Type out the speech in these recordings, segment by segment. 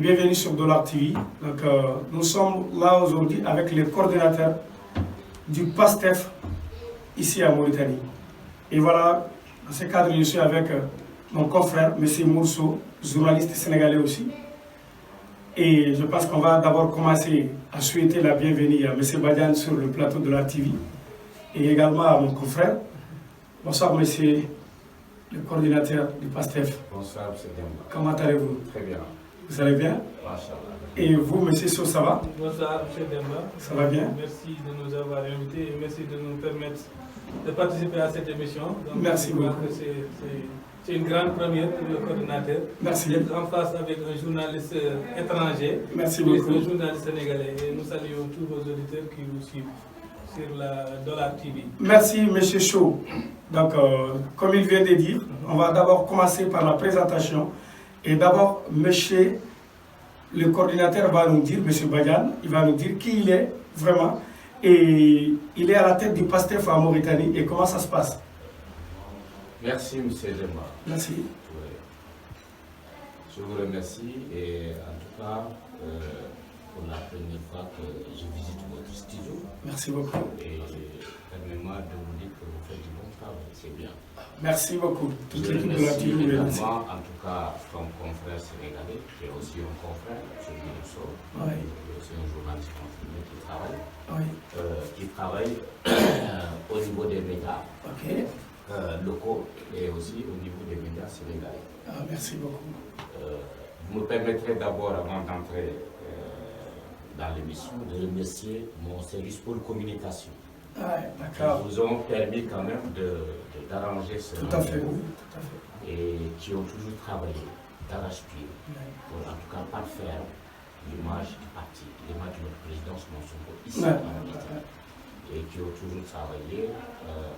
bienvenue sur Dollar TV. Donc, nous sommes là aujourd'hui avec les coordinateurs du PASTEF ici à Mauritanie. Et voilà, dans ce cadre, je suis avec mon confrère, M. Mourso, journaliste sénégalais aussi. Et je pense qu'on va d'abord commencer à souhaiter la bienvenue à M. Badiane sur le plateau de Dollar TV et également à mon confrère. Bonsoir, monsieur le coordinateur du PASTEF. Bonsoir, M. Demba. Comment allez-vous? Très bien. Vous allez bien? Et vous, M. So, ça va? Bonsoir, M. Demba. Ça va bien? Merci de nous avoir invités et merci de nous permettre de participer à cette émission. Donc, merci beaucoup. C'est une grande première pour le coordinateur. Merci. D'être en face avec un journaliste étranger. Merci beaucoup. Un journaliste sénégalais. Et nous saluons tous vos auditeurs qui vous suivent sur la Dollar TV. Merci, M. Chaud. Donc, comme il vient de dire, on va d'abord commencer par la présentation. Et d'abord, monsieur le coordinateur va nous dire, M. Badiane, il va nous dire qui il est vraiment. Et il est à la tête du PASTEF en Mauritanie. Et comment ça se passe? Merci, M. Demba. Merci. Oui. Je vous remercie. Et en tout cas, pour la première fois que je visite votre studio. Merci beaucoup. Et permettez-moi de vous dire que vous faites du bon travail. C'est bien. Merci beaucoup. Toute l'équipe de la TV. Également, en tout cas, son confrère sénégalais, qui est aussi un confrère, M. Mourso, oui. Qui est aussi un journaliste confirmé qui travaille, au niveau des médias locaux et aussi au niveau des médias sénégalais. Merci beaucoup. Vous me permettrez d'abord, avant d'entrer dans l'émission, de remercier mon service pour communication. D'accord. Qui vous ont permis quand même d'arranger ce tout à fait, oui, tout à fait. Et qui ont toujours travaillé d'arrache-pied pour en tout cas parfaire l'image du parti, l'image de notre présidence Monsongo ici en Mauritanie. Et qui ont toujours travaillé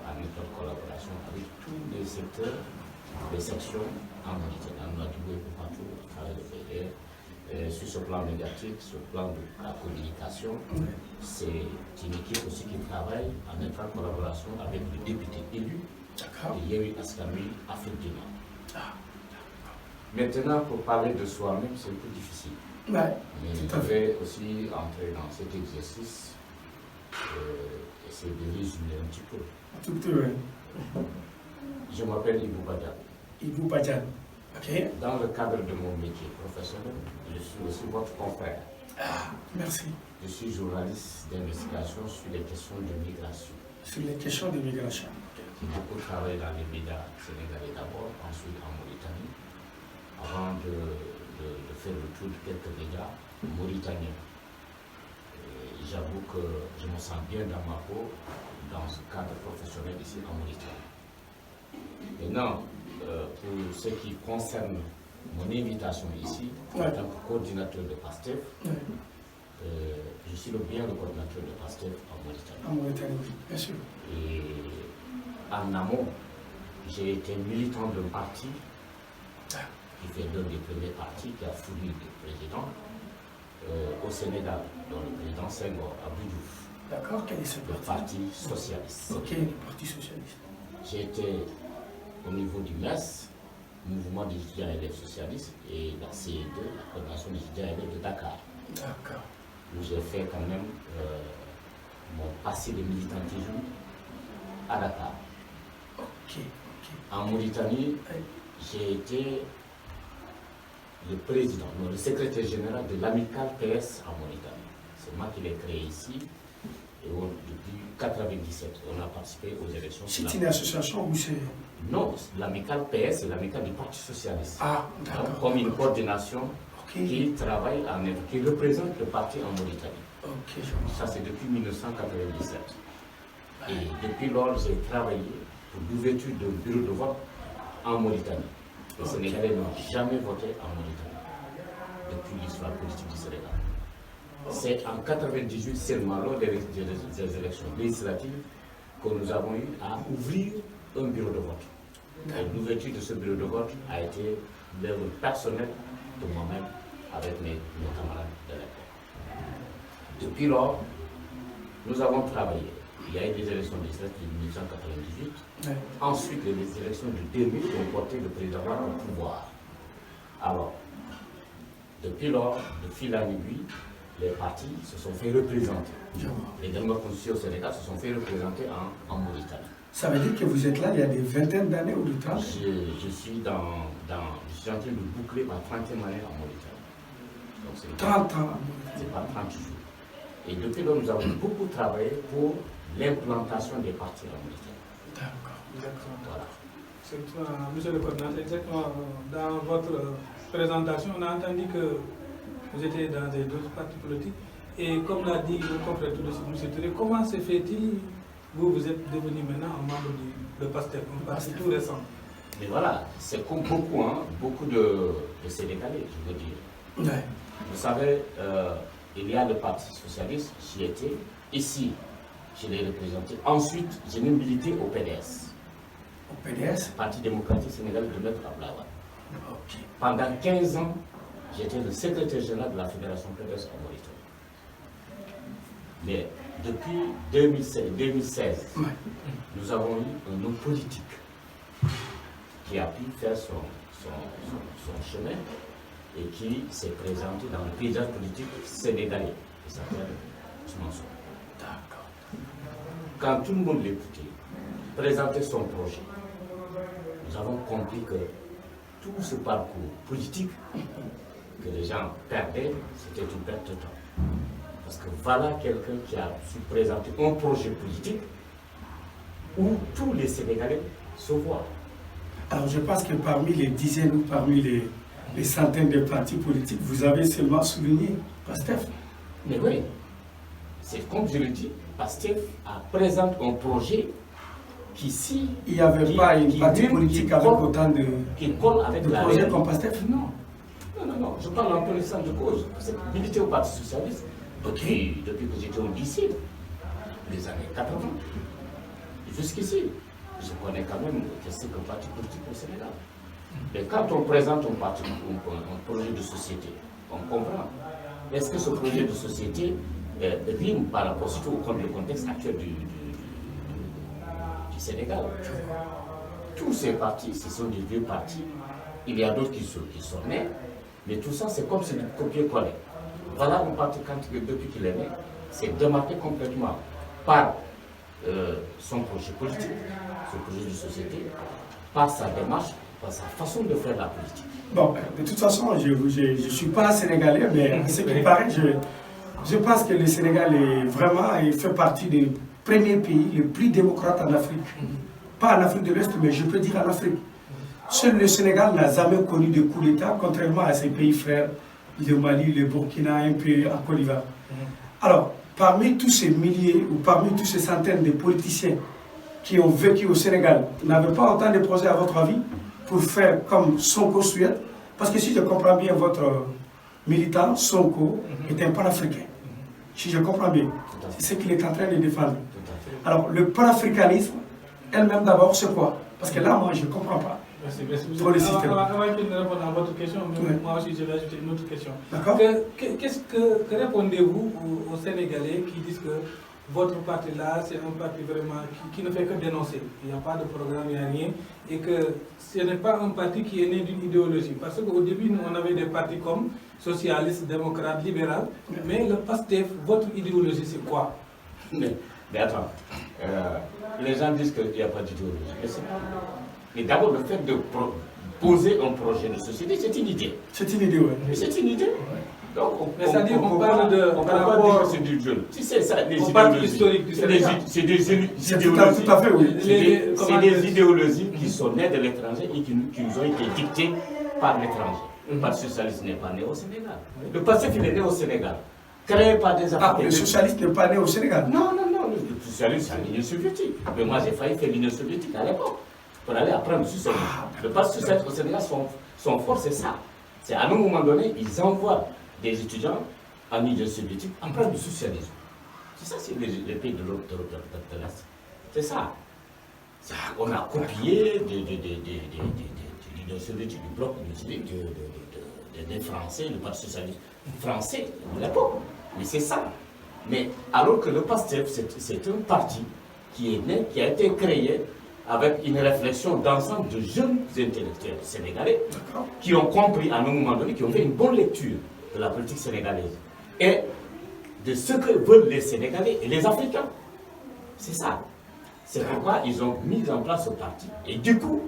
en étroite collaboration avec tous les secteurs, les sections en Mauritanie. On a dû partout travailler le PDR. Sur ce plan médiatique, sur le plan de la communication, c'est une équipe aussi qui travaille en étroite collaboration avec le député élu de Yewwi Askan Wi Afrique du Nord. Maintenant, pour parler de soi-même, c'est un peu difficile. Mais je vais aussi entrer dans cet exercice et essayer de résumer un petit peu. Tout peu, oui. Je m'appelle Ibou Badiane. Ibou Badiane. Okay. Dans le cadre de mon métier professionnel, je suis aussi votre confrère. Merci. Je suis journaliste d'investigation sur les questions de migration. Sur les questions de migration. J'ai beaucoup travaillé dans les médias sénégalais d'abord, ensuite en Mauritanie, avant de faire le tour de quelques médias mauritaniens. J'avoue que je me sens bien dans ma peau dans ce cadre professionnel ici en Mauritanie. Maintenant, pour ce qui concerne mon invitation ici, en tant que coordinateur de PASTEF, je suis bien le coordinateur de PASTEF en Mauritanie. En Mauritanie, bien sûr. Et en amont, j'ai été militant d'un parti qui fait l'un des premiers partis qui a fourni le président au Sénégal, dont le président Senghor, Abdou Diouf. D'accord, quel est ce parti? Le Parti Socialiste. Ok, le Parti Socialiste. J'ai été au niveau du MES, Mouvement des étudiants et élèves socialistes, et la CE2, la Coordination des étudiants et élèves de Dakar. D'accord. Où j'ai fait quand même mon passé de militantisme à Dakar. Ok. En Mauritanie, j'ai été le président, non, le secrétaire général de l'amicale PS en Mauritanie. C'est moi qui l'ai créé ici. Et depuis 1997, on a participé aux élections. C'est une association ou c'est... Non, l'amicale PS, c'est l'amicale du Parti Socialiste. D'accord. Comme une coordination qui travaille qui représente le parti en Mauritanie. Ça, c'est depuis 1997. Et depuis lors, j'ai travaillé pour l'ouverture d'un bureau de vote en Mauritanie. Les Sénégalais n'ont jamais voté en Mauritanie depuis l'histoire politique du Sénégal. C'est en 1998 seulement, lors des élections législatives, que nous avons eu à ouvrir un bureau de vote. Et l'ouverture de ce bureau de vote a été l'œuvre personnelle de moi-même avec mes camarades de l'époque. Depuis lors, nous avons travaillé. Il y a eu des élections législatives de 1998. Ensuite, les élections de 2000 ont porté le président au pouvoir. Alors, depuis lors, de fil en aiguille, les partis se sont fait représenter. Les démocrates constitués au Sénégal se sont fait représenter en Mauritanie. Ça veut dire que vous êtes là il y a des vingtaines d'années ou de 30? Je suis en train de boucler ma 30e année en Mauritanie. Donc c'est 30 ans. C'est pas 30 jours. Et depuis lors, nous avons beaucoup travaillé pour l'implantation des partis en Mauritanie. D'accord. Voilà. Monsieur le coordinateur, exactement, dans votre présentation, on a entendu que vous étiez dans d'autres partis politiques. Et comme l'a dit le confrère tout de suite, M. Touré, comment se fait-il, vous êtes devenu maintenant un membre de PASTEF, un parti tout récent? Mais voilà, c'est comme beaucoup, beaucoup de Sénégalais, je veux dire. Ouais. Vous savez, il y a le Parti Socialiste, j'y étais. Ici, je l'ai représenté. Ensuite, j'ai même milité au PDS. Au PDS? Parti démocratique sénégalais de Maître Abdoulaye Wade. Ok. Pendant 15 ans, j'étais le secrétaire général de la Fédération PDS en Mauritanie. Mais depuis 2016, Ouais. nous avons eu un homme politique qui a pu faire son chemin et qui s'est présenté dans le paysage politique sénégalais. Il s'appelle Ousmane Sonko. D'accord. Quand tout le monde l'écoutait, présenter son projet, nous avons compris que tout ce parcours politique que les gens perdaient, c'était une perte de temps. Parce que voilà quelqu'un qui a su présenter un projet politique où tous les Sénégalais se voient. Alors je pense que parmi les dizaines ou parmi les centaines de partis politiques, vous avez seulement souligné PASTEF. Mais oui, c'est comme je le dis, PASTEF présente un projet qui, si... Il n'y avait pas une parti politique avec autant de projets comme PASTEF? Non. Non, je parle en connaissance de cause. C'est milité au Parti Socialiste depuis que j'étais au lycée, les années 80. Jusqu'ici, je connais quand même que c'est qu'un parti politique au Sénégal. Mais quand on présente un projet de société, on comprend. Est-ce que ce projet de société rime par rapport surtout au contexte actuel du Sénégal? Tous ces partis, ce sont des vieux partis. Il y a d'autres qui sont nés, mais tout ça, c'est comme si du copier-coller. Voilà un parti, depuis qu'il est né, c'est démarqué complètement par son projet politique, son projet de société, par sa démarche, par sa façon de faire la politique. Bon, de toute façon, je ne suis pas sénégalais, mais ce qui paraît, je pense que le Sénégal est vraiment, il fait partie des premiers pays les plus démocrates en Afrique. Pas en Afrique de l'Ouest, mais je peux dire en Afrique. Seul le Sénégal n'a jamais connu de coup d'État, contrairement à ses pays frères, le Mali, le Burkina, un peu en Côte d'Ivoire. Alors, parmi tous ces milliers ou parmi toutes ces centaines de politiciens qui ont vécu au Sénégal, n'avaient pas autant de projets à votre avis pour faire comme Sonko souhaite? Parce que si je comprends bien votre militant, Sonko est un panafricain. Si je comprends bien, c'est ce qu'il est en train de défendre. Alors, le panafricanisme, elle-même d'abord, c'est quoi? Parce que là, moi, je ne comprends pas. Merci. Avant qu'il ne réponde à votre question, moi aussi je vais ajouter une autre question. D'accord. Que répondez-vous aux Sénégalais qui disent que votre parti-là, c'est un parti vraiment qui ne fait que dénoncer? Il n'y a pas de programme, il n'y a rien. Et que ce n'est pas un parti qui est né d'une idéologie. Parce qu'au début, nous, on avait des partis comme socialistes, démocrates, libéraux. Mais le PASTEF, votre idéologie, c'est quoi? Mais attends, les gens disent qu'il n'y a pas d'idéologie. Mais c'est pas. Mais d'abord, le fait de poser un projet de société, c'est une idée. C'est une idée, oui. C'est une idée. Donc, c'est-à-dire qu'on parle de... On ne peut pas dire que c'est du jeune. Si c'est ça, les idéologies. C'est des idéologies. Tout à fait, oui. C'est des idéologies qui sont nées de l'étranger et qui nous ont été dictées par l'étranger. Le Parti Socialiste n'est pas né au Sénégal. Le PASTEF, il est né au Sénégal. Créé par des Africains. Ah, le socialiste n'est pas né au Sénégal? Non. Le socialiste, c'est l'Union soviétique. Mais moi, j'ai failli faire l'Union soviétique à l'époque. Pour aller apprendre le socialisme. Le Parti Socialiste au Sénégal, son force, c'est ça. C'est à un moment donné, ils envoient des étudiants en Union soviétique apprendre le socialisme. C'est ça, c'est les pays de l'Europe de l'Est. C'est ça. On a copié de l'Union soviétique, du bloc des Français, le Parti Socialiste français de l'époque. Mais c'est ça. Mais alors que le PASTEF, c'est un parti qui est né, qui a été créé avec une réflexion d'ensemble de jeunes intellectuels sénégalais qui ont compris à un moment donné, qui ont fait une bonne lecture de la politique sénégalaise et de ce que veulent les Sénégalais et les Africains. C'est ça. C'est pourquoi ils ont mis en place ce parti. Et du coup,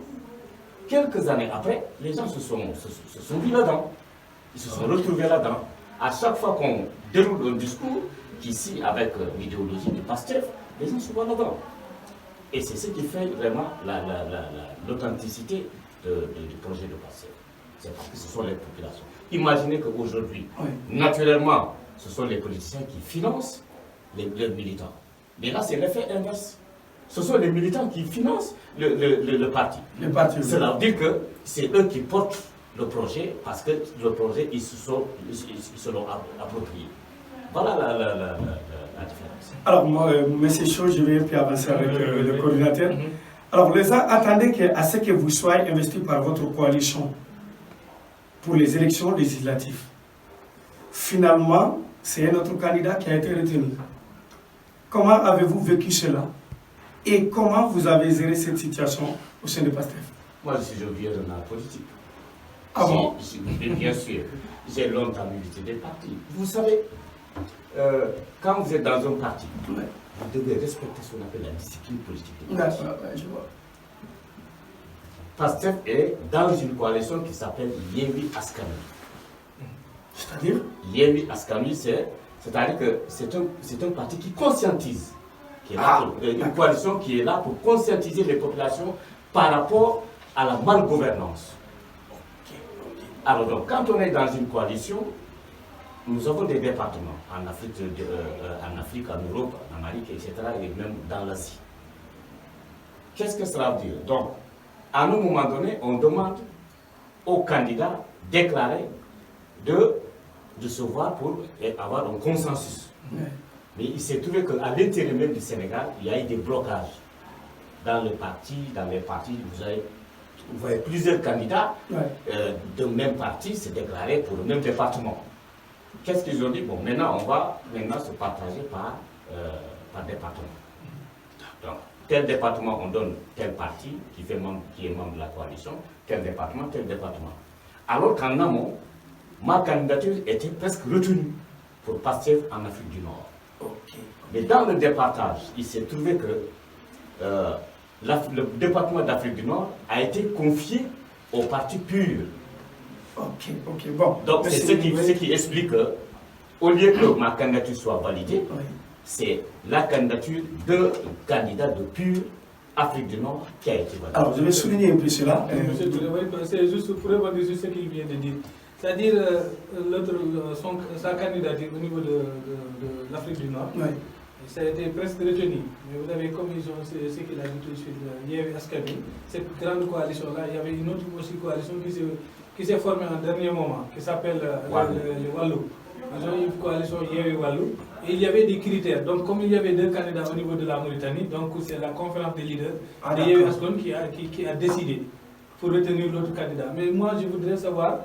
quelques années après, les gens se sont vus là-dedans. Ils se sont retrouvés là-dedans. À chaque fois qu'on déroule un discours, qu'ici, avec l'idéologie du PASTEF, les gens se voient là-dedans. Et c'est ce qui fait vraiment l'authenticité du projet de PASTEF. C'est parce que ce sont les populations. Imaginez qu'aujourd'hui, naturellement, ce sont les politiciens qui financent les militants. Mais là, c'est l'effet inverse. Ce sont les militants qui financent le parti. Cela veut dire que c'est eux qui portent le projet parce que le projet, ils se l'ont approprié. Voilà la différence. Alors, moi, M. Chaud, je vais puis avancer avec le coordinateur. Alors, les gens attendaient à ce que vous soyez investis par votre coalition pour les élections législatives. Finalement, c'est un autre candidat qui a été retenu. Comment avez-vous vécu cela? Et comment vous avez géré cette situation au sein de PASTEF? Moi, je suis vieux de la politique. Ah bon? Bien sûr. J'ai longtemps milité des partis. Vous savez, quand vous êtes dans un parti, vous devez respecter ce qu'on appelle la discipline politique. Je vois. PASTEF est dans une coalition qui s'appelle Yewwi Askan Wi. C'est-à-dire? Yewwi Askan Wi, c'est-à-dire que c'est un parti qui conscientise. Une coalition qui est là pour conscientiser les populations par rapport à la malgouvernance. Alors donc, quand on est dans une coalition, nous avons des départements en Afrique, en Europe, en Amérique, etc., et même dans l'Asie. Qu'est-ce que cela veut dire? Donc, à un moment donné, on demande aux candidats déclarés de se voir pour avoir un consensus. Mais il s'est trouvé qu'à l'intérieur même du Sénégal, il y a eu des blocages. Dans les partis, vous voyez plusieurs candidats de même parti se déclarer pour le même département. Qu'est-ce qu'ils ont dit? Bon, maintenant, on va se partager par département. Donc, tel département, on donne tel parti qui est membre de la coalition, tel département. Alors qu'en amont, ma candidature était presque retenue pour passer en Afrique du Nord. Mais dans le départage, il s'est trouvé que le département d'Afrique du Nord a été confié au parti PUR. Bon. Donc c'est ce qui explique que, au lieu que ma candidature soit validée, c'est la candidature de candidat de PUR Afrique du Nord qui a été validée. Alors je vais souligner un peu cela. C'est juste pour rebondir sur ce qu'il vient de dire. C'est-à-dire, sa candidature au niveau de l'Afrique du Nord, ça a été presque retenu. Mais vous avez, comme ils ont, ce qu'il a dit tout de suite, Yewwi Askan Wi, cette grande coalition-là, il y avait une autre aussi coalition qui s'est formée en dernier moment, qui s'appelle le Wallou. Ils ont une coalition Yewwi Wallou, et il y avait des critères. Donc, comme il y avait deux candidats au niveau de la Mauritanie, donc c'est la conférence des leaders de Yewwi Askan Wi qui a décidé pour retenir l'autre candidat. Mais moi, je voudrais savoir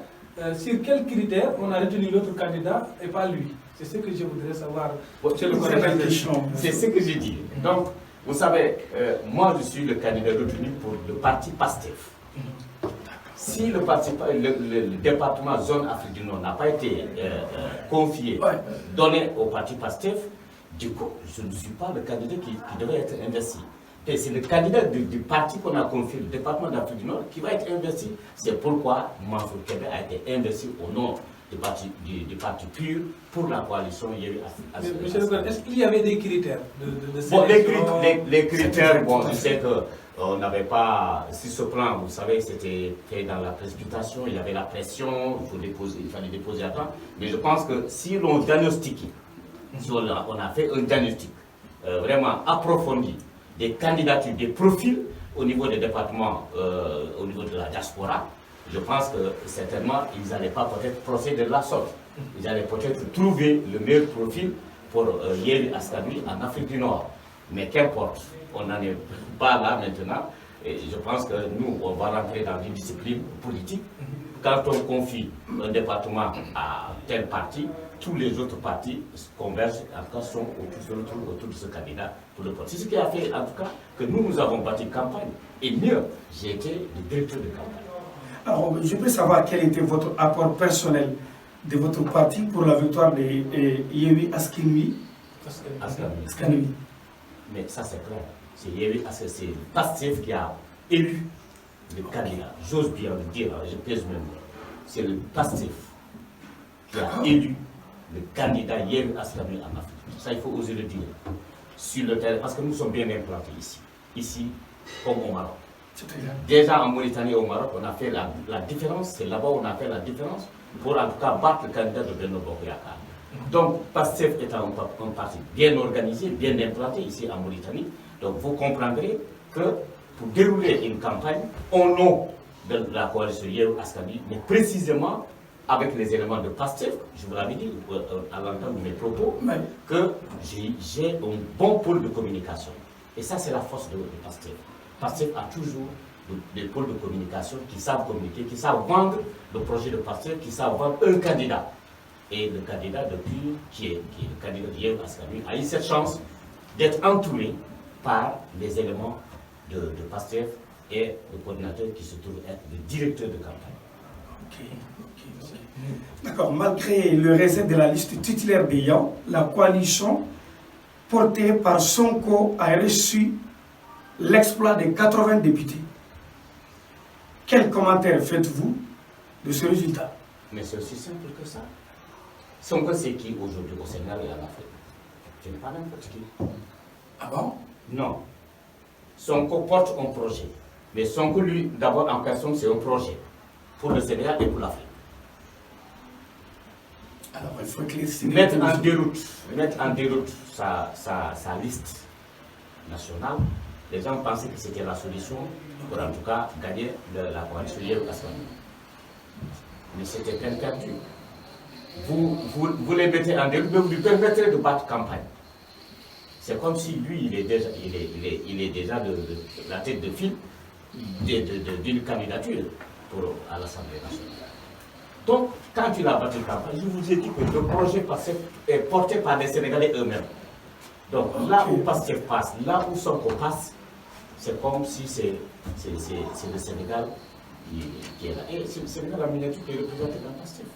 sur quels critères on a retenu l'autre candidat et pas lui. C'est ce que je voudrais savoir. C'est ce que j'ai dit. Donc, vous savez, moi je suis le candidat retenu pour le parti PASTEF. Si le département zone Afrique du Nord n'a pas été confié, donné au parti PASTEF, du coup, je ne suis pas le candidat qui devait être investi. Et c'est le candidat du parti qu'on a confié, le département d'Afrique du Nord, qui va être investi. C'est pourquoi Mansour Kébé a été investi au nom du parti PUR pour la coalition Yewwi Askan Wi. Monsieur le Président, est-ce qu'il y avait des critères de sélection? Les critères, bon, je sais qu'on n'avait pas, sur ce plan, vous savez, c'était fait dans la précipitation, il y avait la pression, il fallait déposer à temps. Mais je pense que si l'on diagnostique, si on a fait un diagnostic vraiment approfondi, des candidatures, des profils au niveau des départements, au niveau de la diaspora, je pense que certainement ils n'allaient pas peut-être procéder de la sorte. Ils allaient peut-être trouver le meilleur profil pour Yewwi Askan Wi en Afrique du Nord. Mais qu'importe, on n'en est pas là maintenant. Et je pense que nous, on va rentrer dans une discipline politique. Quand on confie un département à tel parti, tous les autres partis convergent, en tout cas, se retrouvent autour de ce candidat pour le poste. C'est ce qui a fait, en tout cas, que nous avons bâti campagne. Et mieux, j'ai été le directeur de campagne. Alors, je peux savoir quel était votre apport personnel de votre parti pour la victoire de Yewwi Askan Wi. Mais ça, c'est clair. C'est Yewwi Askan Wi, c'est Pastef qui a élu le candidat. J'ose bien le dire, je pèse même. C'est le Pastef qui a élu le candidat Yewwi Askan Wi en Afrique. Ça, il faut oser le dire. Sur le terrain, parce que nous sommes bien implantés ici. Ici, comme au Maroc. Déjà en Mauritanie et au Maroc, on a fait la différence. C'est là-bas où on a fait la différence pour en tout cas battre le candidat de Benno Bokk Yakaar. Donc, PASTEF est un parti bien organisé, bien implanté ici en Mauritanie. Donc, vous comprendrez que pour dérouler une campagne au nom de la coalition Yewwi Askan Wi, mais précisément avec les éléments de PASTEF, je vous l'avais dit à l'entame de mes propos, que j'ai un bon pôle de communication. Et ça, c'est la force de PASTEF. PASTEF a toujours des pôles de communication qui savent communiquer, qui savent vendre le projet de PASTEF, qui savent vendre un candidat. Et le candidat qui est le candidat de Yewwi Askan Wi, a eu cette chance d'être entouré par les éléments de PASTEF et le coordinateur qui se trouve être le directeur de campagne. D'accord. Malgré le rejet de la liste titulaire des YAO, la coalition portée par Sonko a reçu l'exploit de 80 députés. Quel commentaire faites-vous de ce résultat? Mais c'est aussi simple que ça. Sonko, c'est qui aujourd'hui au Sénégal et en Afrique? Je n'ai pas n'importe qui. Ah bon? Non. Sonko porte un projet. Mais Sonko, lui, d'abord en personne, c'est un projet pour le Sénégal et pour l'Afrique. Alors, il faut éclaircir. Mettre en déroute sa liste nationale. Les gens pensaient que c'était la solution pour en tout cas gagner la coalition Yewwi Askan Wi. Mais c'était peine perdue. Vous les mettez en déroute, mais vous lui permettrez de battre campagne. C'est comme si lui, il est déjà de la tête de file d'une candidature à l'Assemblée nationale. Donc, quand il a battu campagne, je vous ai dit que le projet est porté par les Sénégalais eux-mêmes. Donc, là où PASTEF passe, là où Sonko passe, c'est comme si c'est le Sénégal qui est là. Et c'est le Sénégal en miniature qui est représenté dans PASTEF.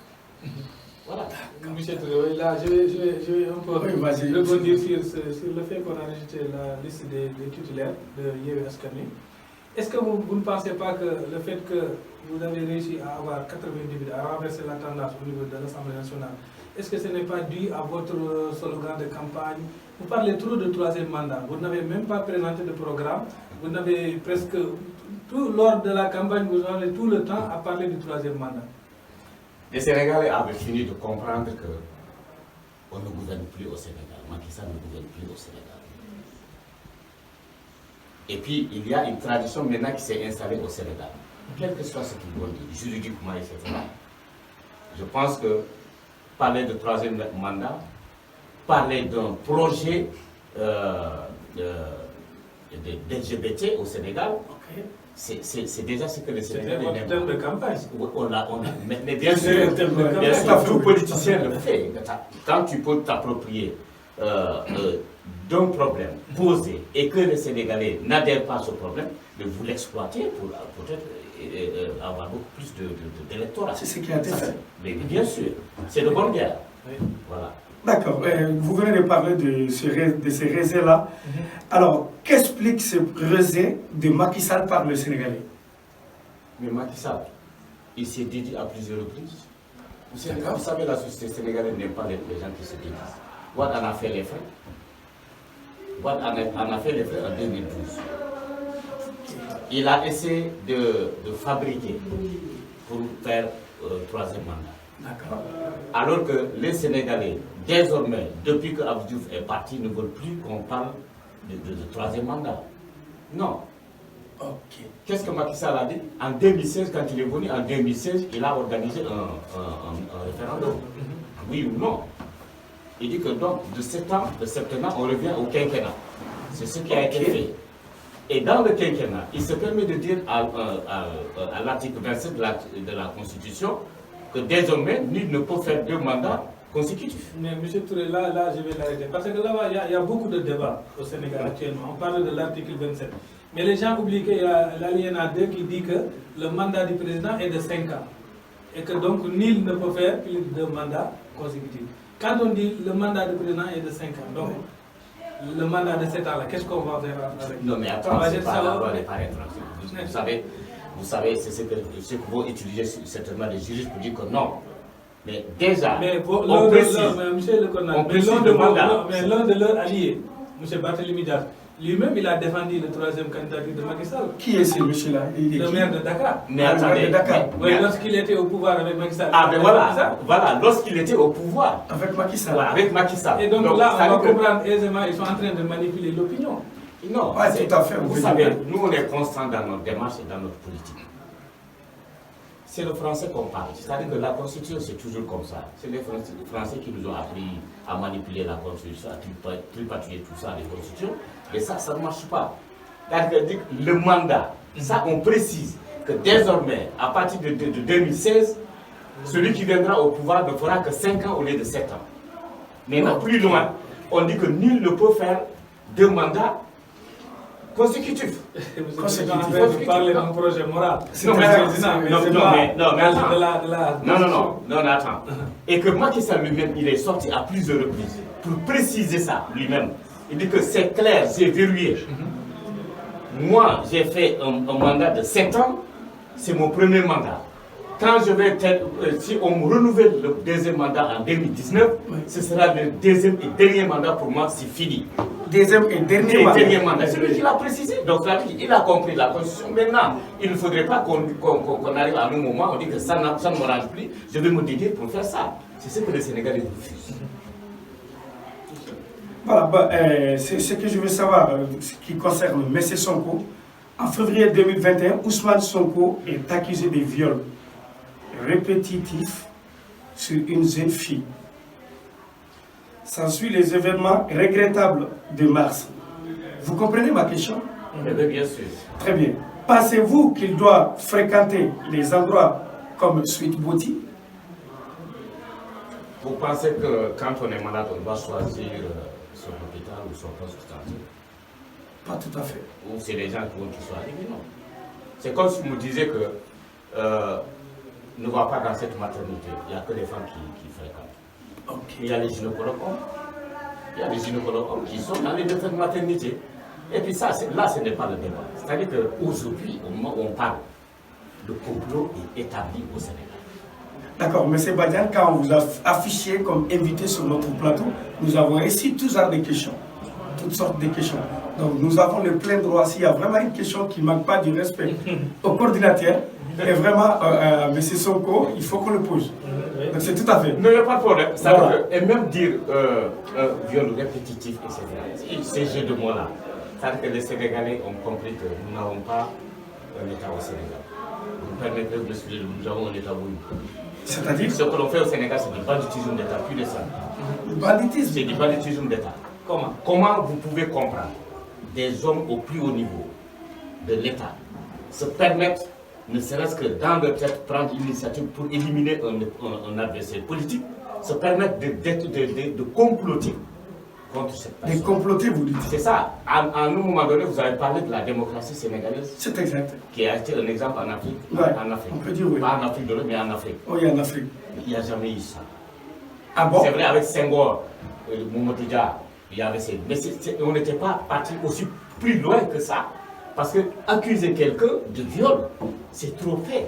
Voilà. Monsieur Touré, là, je vais un peu rebondir sur le fait qu'on a rejeté la liste des titulaires de Yewwi Askan Wi. Est-ce que vous ne pensez pas que le fait que vous avez réussi à avoir 80 députés, à renverser la tendance au niveau de l'Assemblée nationale, est-ce que ce n'est pas dû à votre slogan de campagne? Vous parlez trop de troisième mandat, vous n'avez même pas présenté de programme, vous n'avez presque, lors de la campagne, vous avez tout le temps à parler du troisième mandat. Les Sénégalais avaient fini de comprendre qu'on ne gouverne plus au Sénégal. Macky Sall ne gouverne plus au Sénégal. Et puis, il y a une tradition maintenant qui s'est installée au Sénégal. Quel que soit ce qu'ils vont dire, juridiquement, etc. Je pense que parler de troisième mandat, parler d'un projet d'LGBT au Sénégal, c'est déjà ce que les Sénégalais n'aiment pas. C'est un terme de campagne. Mais bien sûr, tout politicien le fait. Quand tu peux t'approprier d'un problème posé et que les Sénégalais n'adhèrent pas à ce problème, mais vous l'exploitez pour peut-être avoir beaucoup plus d'électorat. C'est ce qui a été fait. Mais bien sûr, c'est de bonne guerre. Oui. Voilà. D'accord. Vous venez de parler de ces rejets-là. Alors, qu'explique ce rejet de Macky Sall par le Sénégalais? Mais Macky Sall, il s'est dédié à plusieurs reprises. Vous savez, la société sénégalaise n'aime pas les gens qui se dédient. Wade en a fait les frais. Wade en a fait les frais en 2012. Il a essayé de fabriquer pour faire troisième mandat. Alors que les Sénégalais, désormais, depuis que Abdou Diouf est parti, ne veulent plus qu'on parle de troisième mandat. Non. Qu'est-ce que Macky Sall a dit? En 2016, quand il est venu, en 2016, il a organisé un référendum. Oui ou non? Il dit que donc, de septembre, on revient au quinquennat. C'est ce qui a été fait. Et dans le quinquennat, il se permet de dire à l'article 27 de la Constitution que désormais, nul ne peut faire deux mandats consécutif. Mais M. Touré, là, je vais l'arrêter. Parce que là-bas, il y a beaucoup de débats au Sénégal actuellement. On parle de l'article 27. Mais les gens oublient qu'il y a l'alinéa 2 qui dit que le mandat du président est de 5 ans. Et que donc, nul ne peut faire plus de mandats consécutifs. Quand on dit le mandat du président est de 5 ans, donc le mandat de 7 ans, qu'est-ce qu'on va faire avec? Non, mais attends, c'est pas la loi des parrains. Vous savez, c'est ce que vont utiliser certainement les juristes pour dire que non. Mais déjà, on précise l'un de leurs alliés, M. Barthélémy Dias, lui-même, il a défendu le troisième candidature de Macky Sall. Qui est ce monsieur-là? Le maire de Dakar. Mais attendez, lorsqu'il était au pouvoir avec Macky Sall. Ah, mais voilà, lorsqu'il était au pouvoir. Avec Macky Sall. Voilà, avec Macky Sall. Et donc là, on va comprendre aisément, ils sont en train de manipuler l'opinion. Non, tout à fait. Vous savez, nous, on est constant dans notre démarche et dans notre politique. C'est le français qu'on parle. C'est-à-dire que la Constitution, c'est toujours comme ça. C'est les Français qui nous ont appris à manipuler la Constitution, à tripatouiller tout ça, les Constitutions. Mais ça ne marche pas. C'est-à-dire que le mandat, ça, on précise que désormais, à partir de 2016, celui qui viendra au pouvoir ne fera que 5 ans au lieu de 7 ans. Mais non, plus loin, on dit que nul ne peut faire 2 mandats consécutif. Vous parlez d'un projet moral. Non, mais attends. Et que Macky Sall lui-même, il est sorti à plusieurs reprises pour préciser ça lui-même. Il dit que c'est clair, c'est verrouillé. Moi, j'ai fait un mandat de 7 ans, c'est mon premier mandat. Quand je vais si on me renouvelle le deuxième mandat en 2019, ce sera le deuxième et dernier mandat pour moi, c'est fini. Deuxième et dernier mandat. C'est lui qui l'a précisé. Donc il a compris la Constitution. Maintenant, il ne faudrait pas qu'on arrive à un moment, on dit que ça ne m'arrange plus, je vais me dédier pour faire ça. C'est ce que les Sénégalais refusent. Voilà, c'est ce que je veux savoir, ce qui concerne M. Sonko. En février 2021, Ousmane Sonko est accusé de viol répétitif sur une jeune fille. S'ensuit les événements regrettables de mars. Vous comprenez ma question? Bien sûr. Très bien. Pensez-vous qu'il doit fréquenter les endroits comme Sweet Beauty? Vous pensez que quand on est malade, on doit choisir son hôpital ou son poste de santé? Pas tout à fait. Ou c'est les gens qui vont qu'ils soient arrivés? Non. C'est comme si vous me disiez que ne va pas dans cette maternité. Il n'y a que les femmes qui fréquentent. Okay. Il y a les gynécologues hommes. Il y a les gynécologues hommes qui sont dans les maternités. Et puis ça, là, ce n'est pas le débat. C'est-à-dire qu'aujourd'hui, au moment où on parle, le complot est établi au Sénégal. D'accord, M. Badian, quand on vous a affiché comme invité sur notre plateau, nous avons reçu tous sortes de questions. Toutes sortes de questions. Donc nous avons le plein droit. S'il y a vraiment une question qui ne manque pas du respect au coordinateur, et vraiment, M. Sonko, il faut qu'on le pose. Donc c'est tout à fait. Non, il n'y a pas de problème. Voilà. Et même dire viol répétitif, etc. Ces jeux de mots-là. C'est-à-dire que les Sénégalais ont compris que nous n'avons pas un État au Sénégal. Vous permettrez de m'expliquer, nous avons un État où. C'est-à-dire ce que l'on fait au Sénégal, c'est du banditisme d'État, plus de ça. Banditisme? C'est du banditisme d'État. Comment vous pouvez comprendre des hommes au plus haut niveau de l'État se permettre, ne serait-ce que dans leur tête, prendre une initiative pour éliminer un adversaire politique, se permettre de comploter contre cette personne? De comploter, vous dites? C'est ça. À un moment donné, vous avez parlé de la démocratie sénégalaise. C'est exact. Qui a été un exemple en Afrique. Ouais, en Afrique. On peut dire oui. Pas en Afrique de l'Ouest, mais en Afrique. Oui, en Afrique. Il n'y a jamais eu ça. Ah bon? C'est vrai, avec Senghor, Mamadou Dia, il y avait ces... Mais on n'était pas parti aussi plus loin que ça. Parce que accuser quelqu'un de viol, c'est trop fait.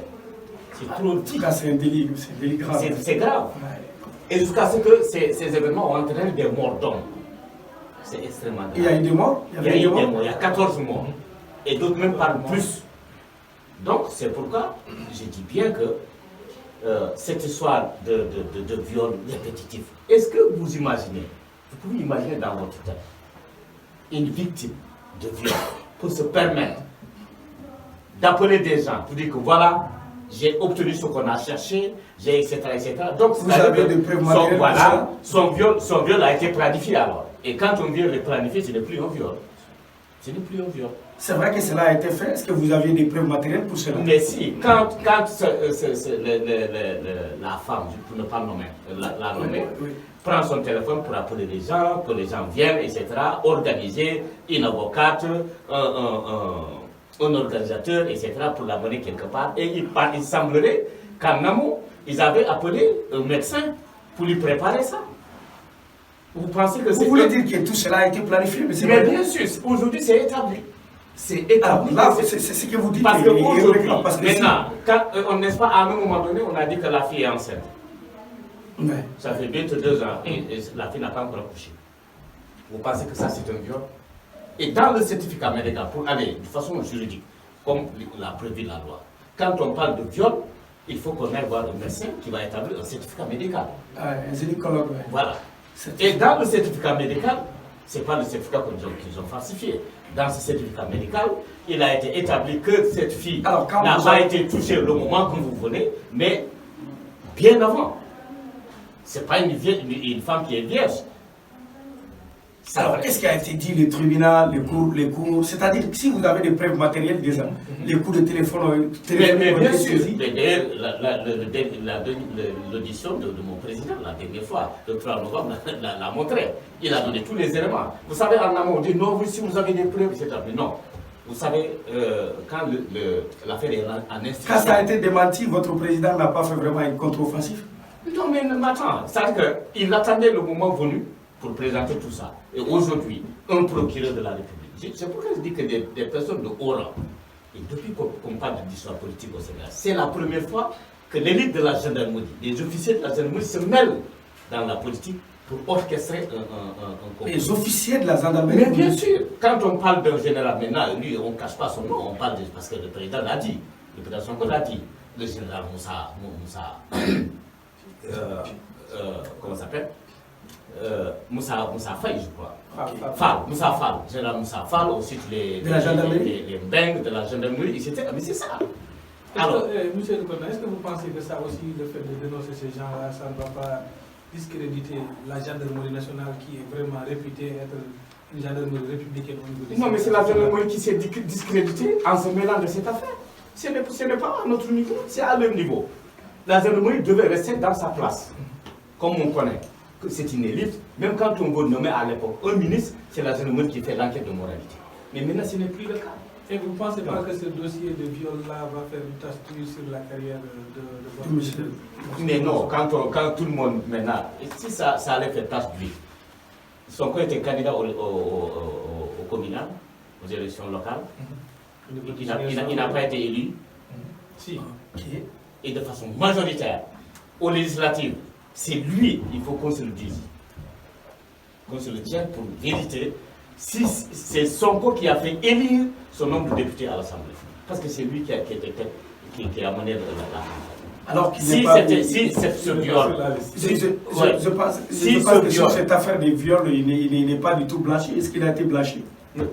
C'est trop dit. C'est un délit, c'est délit grave. C'est grave. Ouais. Et jusqu'à ce que ces événements ont entraîné des morts d'hommes. C'est extrêmement grave. Il y a eu des morts? Il y a eu des morts, il y a 14 morts. Et d'autres même parlent plus. Donc c'est pourquoi je dis bien que cette histoire de viol répétitif, est-ce que vous imaginez, vous pouvez imaginer dans votre tête, une victime de viol pour se permettre d'appeler des gens pour dire que voilà, j'ai obtenu ce qu'on a cherché, j'ai etc. Donc vous avez des preuves matérielles, son viol a été planifié alors. Et quand on vient le planifier, ce n'est plus un viol. Ce n'est plus un viol. C'est vrai que cela a été fait. Est-ce que vous aviez des preuves matérielles pour cela? Mais si, quand la femme, pour ne pas nommer, la nommer, prend son téléphone pour appeler les gens, que les gens viennent, etc., organiser une avocate, un organisateur, etc., pour l'amener quelque part. Et il semblerait qu'en amont, ils avaient appelé un médecin pour lui préparer ça. Vous pensez que c'est... Vous voulez dire que tout cela a été planifié? Mais bien sûr, aujourd'hui c'est établi. C'est établi. Là, c'est ce que vous dites. Parce que aujourd'hui, maintenant, quand, n'est-ce pas, à un moment donné, on a dit que la fille est enceinte. Ouais. Ça fait bientôt 2 ans et la fille n'a pas encore accouché. Vous pensez que ça c'est un viol? Et dans le certificat médical, pour aller de façon juridique, comme l'a prévu la loi, quand on parle de viol, il faut qu'on aille voir un médecin qui va établir un certificat médical. Un gynécologue, ouais. Voilà. Et dans le certificat médical, ce n'est pas le certificat qu'ils ont falsifié. Dans ce certificat médical, il a été établi que cette fille n'a pas été touchée le moment que vous venez, mais bien avant. Ce n'est pas une femme qui est vierge. Alors, qu'est-ce qui a été dit, le tribunal, les cours, c'est-à-dire que si vous avez des preuves matérielles déjà, les coups de téléphone, mais bien sûr, d'ailleurs, l'audition de mon président, la dernière fois, le 3 novembre, l'a montré. Il a donné tous les éléments. Vous savez, en amont, on dit non, si vous avez des preuves, etc. Mais non. Vous savez, quand l'affaire est en instruction... Quand ça a été démenti, votre président n'a pas fait vraiment une contre-offensive? Non, mais attends, c'est-à-dire qu'il attendait le moment venu pour présenter tout ça. Et aujourd'hui, un procureur de la République, c'est pourquoi je dis que des personnes de haut rang, et depuis qu'on parle d'histoire politique au Sénégal, c'est la première fois que l'élite de la gendarmerie, les officiers de la gendarmerie se mêlent dans la politique pour orchestrer un complot. Les officiers de la gendarmerie? Mais bien sûr, quand on parle d'un général maintenant, lui, on ne cache pas son nom, on parle parce que le président l'a dit, le président Sonko l'a dit, le général Moussa comment ça s'appelle? Moussa Faye, je crois. Moussa Fall, général Moussa Fall, ensuite les Mbeng de la gendarmerie, etc. Mais c'est ça. Alors, monsieur le Président, est-ce que vous pensez que ça aussi, le fait de dénoncer ces gens-là, ça ne va pas discréditer la gendarmerie nationale qui est vraiment réputée être une gendarmerie républicaine au niveau des... Non, mais c'est la gendarmerie qui s'est discréditée en se mêlant de cette affaire. Ce n'est pas à notre niveau, c'est à leur niveau. La gendarmerie devait rester dans sa place, comme on connaît. C'est une élite. Même quand on veut nommer à l'époque un ministre, c'est la gendarmerie qui fait l'enquête de moralité. Mais maintenant, ce n'est plus le cas. Et vous ne pensez pas que ce dossier de viol-là va faire une tache sur la carrière de votre monsieur? Mais non, quand tout le monde, maintenant, si ça allait faire tache d'huile, Sonko était candidat au communal, aux élections locales. Il n'a pas été élu. Si. Et de façon majoritaire, aux législatives. C'est lui, il faut qu'on se le dise, qu'on se le tienne pour vérité, si c'est Sonko qui a fait élire son nombre de députés à l'Assemblée. Parce que c'est lui qui a mené la alors qu'il si c'est ce viol. Je pense que sur cette affaire des viols, il n'est pas du tout blanchi. Est-ce qu'il a été blanchi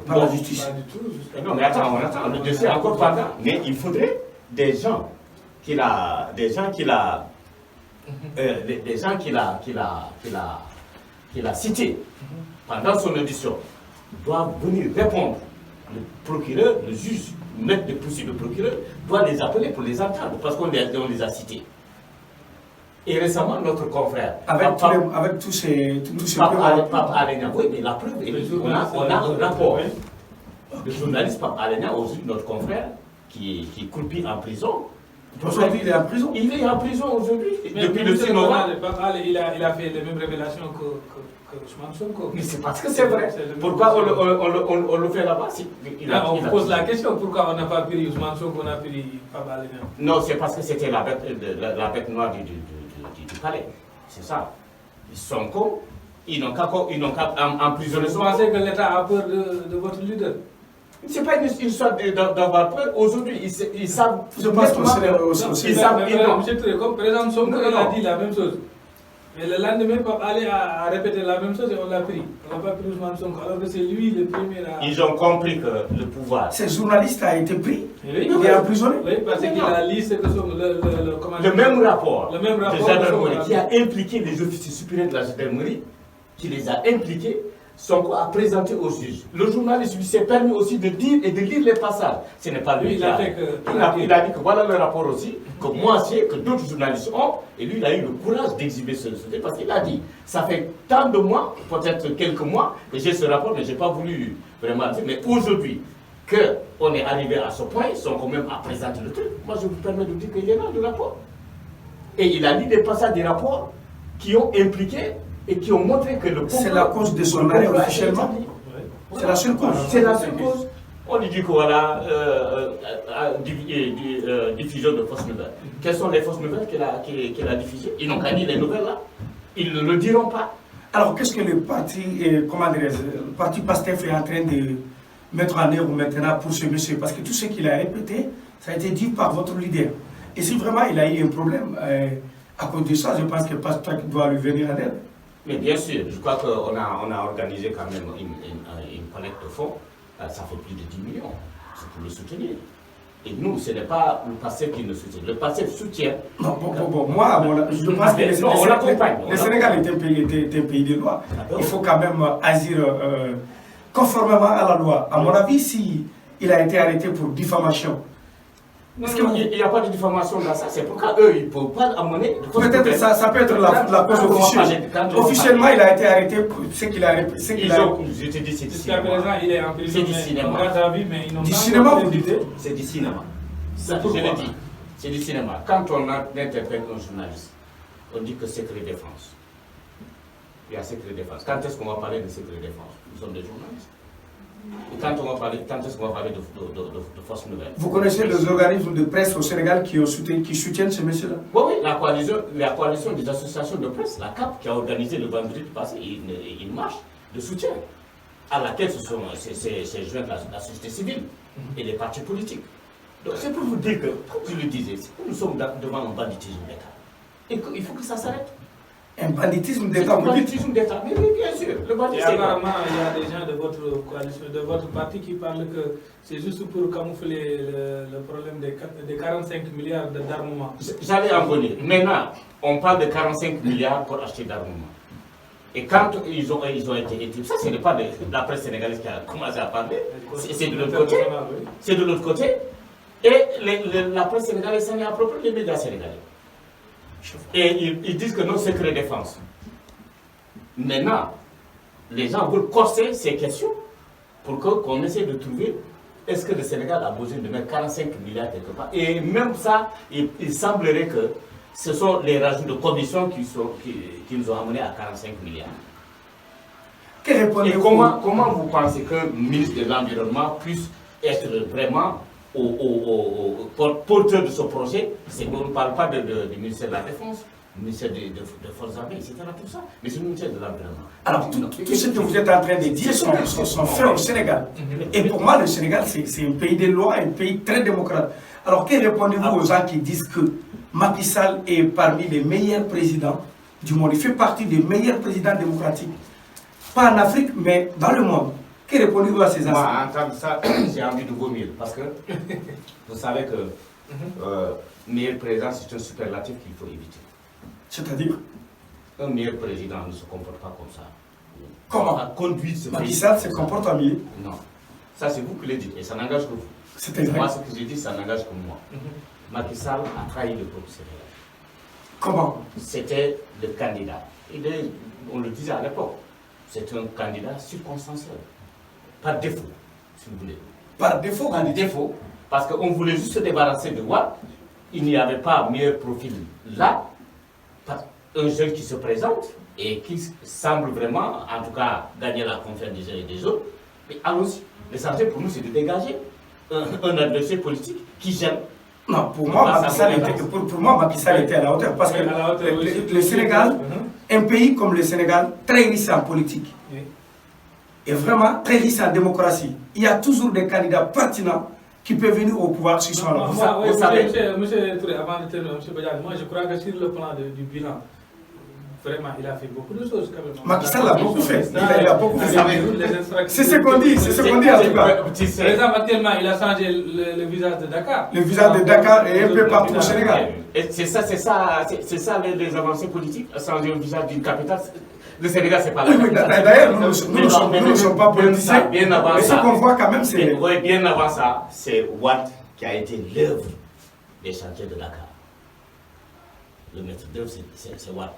par la justice? Pas du tout. Non, mais attends, le dossier est encore pendant. Mais il faudrait des gens qu'il a cités pendant son audition doivent venir répondre. Le procureur, le juge, le maître de poursuite, le procureur doit les appeler pour les entendre parce qu'on les a cités. Et récemment, notre confrère, avec tous ces Pape Alenia, oui, mais la preuve, on a un rapport. Le journaliste Pape Alenia, aujourd'hui, notre confrère, qui croupit en prison. Aujourd'hui, il est en prison. Il est en prison aujourd'hui. Depuis le 6 novembre. Il a fait les mêmes révélations que Ousmane Sonko. Mais c'est parce que c'est vrai. Pourquoi on le fait là-bas? On pose la question, pourquoi on n'a pas pris Ousmane Sonko, on a pris Papa Alenia? Non, c'est parce que c'était la bête noire du palais. C'est ça. Sonko, ils n'ont qu'à emprisonner Sonko. Vous pensez que l'État a peur de votre leader? Ce n'est pas une histoire d'avoir peur. Aujourd'hui, ils savent. Je pense que c'est comme par exemple, Sonko a dit la même chose. Mais le lendemain, Pape Ali a répété la même chose et on l'a pris. On n'a pas pris Ousmane Sonko, alors que c'est lui le premier à... Ils ont compris que le pouvoir... Ce journaliste a été pris, oui, il est emprisonné. Oui, parce qu'il a lu le même rapport de gendarmerie qui a impliqué les officiers supérieurs de la gendarmerie, qui les a impliqués, Sonko a présenté au juge. Le journaliste lui s'est permis aussi de dire et de lire les passages. Ce n'est pas lui qui a dit que voilà le rapport aussi, que moi j'ai, que d'autres journalistes ont, et lui il a eu le courage d'exhiber ce parce qu'il a dit, ça fait tant de mois, peut-être quelques mois, que j'ai ce rapport, mais je n'ai pas voulu vraiment dire, mais aujourd'hui, qu'on est arrivé à ce point, Sonko même a présenté le truc, moi je vous permets de dire qu'il est là, le rapport. Et il a lu des passages des rapports qui ont impliqué et qui ont montré que le c'est la cause de son arrêt officiellement. C'est la seule cause. C'est la seule cause. On lui dit que voilà, diffusion de fausses nouvelles. Quelles sont les fausses nouvelles qu'il a diffusées? Ils n'ont qu'à dire les nouvelles là. Ils ne le diront pas. Alors qu'est-ce que le parti, le parti PASTEF est en train de mettre en œuvre maintenant pour ce monsieur? Parce que tout ce qu'il a répété, ça a été dit par votre leader. Et si vraiment il a eu un problème, à cause de ça, je pense que PASTEF doit lui venir en aide. Mais bien sûr, je crois qu'on a organisé quand même une collecte de fonds, ça fait plus de 10 millions, c'est pour le soutenir. Et nous, ce n'est pas le PASTEF qui nous soutient, le PASTEF soutient. Non, moi, je pense que le Sénégal est un pays de loi. Il faut quand même agir conformément à la loi. À mon avis, s'il a été arrêté pour diffamation, il n'y a pas de diffamation dans ça, c'est pourquoi eux, ils ne peuvent pas amener... Peut-être ça peut être la cause officielle. Officiellement, il a été arrêté pour ce qu'il a... Je te dis, c'est du cinéma. Jusqu'à présent, il est en prison. C'est du cinéma. Du cinéma, vous dites? C'est du cinéma. Je le dis, c'est du cinéma. Quand on interprète un journaliste, on dit que secret défense. Il y a secret défense. Quand est-ce qu'on va parler de secret défense? Nous sommes des journalistes. Et quand est-ce qu'on va parler de fausses nouvelles? Vous connaissez les organismes de presse au Sénégal qui soutiennent ce monsieur-là? Oui, la coalition des associations de presse, la CAP, qui a organisé le vendredi passé une marche de soutien à laquelle s'est jointe la société civile et les partis politiques. Donc c'est pour vous dire que, comme je le disais, nous sommes devant un banditisme d'État. Et il faut que ça s'arrête. Un banditisme d'État, vous dites? Un banditisme d'État, mais oui, bien sûr. Le banditisme. Et apparemment, il y a des gens de votre coalition, de votre parti qui parlent que c'est juste pour camoufler le problème des 45 milliards d'armement. J'allais en venir. Maintenant, on parle de 45 milliards pour acheter d'armement. Et quand ils ont été... Ça, ce n'est pas de la presse sénégalaise qui a commencé à parler. C'est de l'autre côté. C'est de l'autre côté. Et la presse sénégalaise s'en est appropriée, les médias sénégalais. Et ils disent que non, secret défense. Maintenant, les gens veulent corser ces questions pour qu'on essaie de trouver est-ce que le Sénégal a besoin de mettre 45 milliards quelque part. Et même ça, il semblerait que ce sont les rajouts de commission qui nous ont amenés à 45 milliards. Et comment vous pensez qu'un ministre de l'Environnement puisse être vraiment porteur de ce projet? On ne parle pas du ministère de la Défense, du ministère des Forces armées, etc. Tout ça, mais c'est le ministère de l'Environnement. Alors, tout ce que vous êtes en train de dire sont faits au Sénégal. Et pour moi, le Sénégal, c'est un pays de loi, un pays très démocrate. Alors, que répondez-vous aux gens qui disent que Macky Sall est parmi les meilleurs présidents du monde? Il fait partie des meilleurs présidents démocratiques. Pas en Afrique, mais dans le monde. Que répondez-vous à ces gens? Moi, à entendre ça, j'ai envie de vomir. Parce que vous savez que meilleur président, c'est un superlatif qu'il faut éviter. C'est-à-dire? Un meilleur président ne se comporte pas comme ça. Comment? Macky Sall se comporte en mieux? Non. Ça, c'est vous qui le dites. Et ça n'engage que vous. C'est moi, ce que j'ai dit, ça n'engage que moi. Macky Sall a trahi le peuple sénégalais. Comment? C'était le candidat. On le disait à l'époque. C'est un candidat circonstanciel. Par défaut, si vous voulez. Par défaut? Par défaut, parce qu'on voulait juste se débarrasser de Wade. Il n'y avait pas meilleur profil là. Un jeune qui se présente et qui semble vraiment, en tout cas, gagner la confiance des uns et des autres. Mais allons-y. L'essentiel pour nous, c'est de dégager un adversaire politique qui gêne. Non, pour moi, Macky Sall était à la hauteur. Parce que le Sénégal, un pays comme le Sénégal, très riche en politique, et vraiment très riche en démocratie. Il y a toujours des candidats pertinents qui peuvent venir au pouvoir si sont là. Vous savez, monsieur Touré, avant de terminer, monsieur Badiane, moi je crois que sur le plan du bilan, vraiment, il a fait beaucoup de choses quand même. Macky Sall a beaucoup fait. Il a beaucoup fait. C'est ce qu'on dit, c'est ce qu'on dit en tout cas. Par exemple, actuellement, il a changé le visage de Dakar. Le visage de Dakar est un peu partout au Sénégal. C'est ça les avancées politiques, changer le visage d'une capitale. Le Sénégal, c'est pas la capitale. D'ailleurs, nous ne sommes pas politiciens. Bien avant mais ça, ce qu'on voit quand même, c'est... Oui, bien avant ça, c'est Watt qui a été l'œuvre des chantiers de Dakar. Le maître d'œuvre, c'est Watt.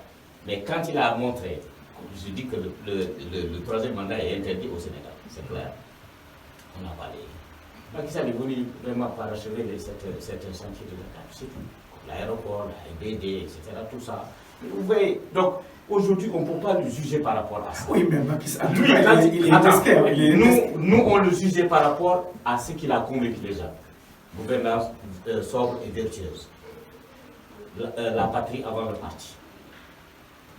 Mais quand il a montré, je dis que le troisième mandat est interdit au Sénégal, c'est clair. On a parlé. Macky Sall est venu vraiment parachever certains chantiers de Dakar, c'est tout. L'aéroport, la BD, etc., tout ça. Vous voyez, donc aujourd'hui, on ne peut pas le juger par rapport à ça. Oui, mais Macky Sall, il est testé. Nous, on le jugeait par rapport à ce qu'il a convaincu les gens. Gouvernance sobre et vertueuse. La patrie avant le parti.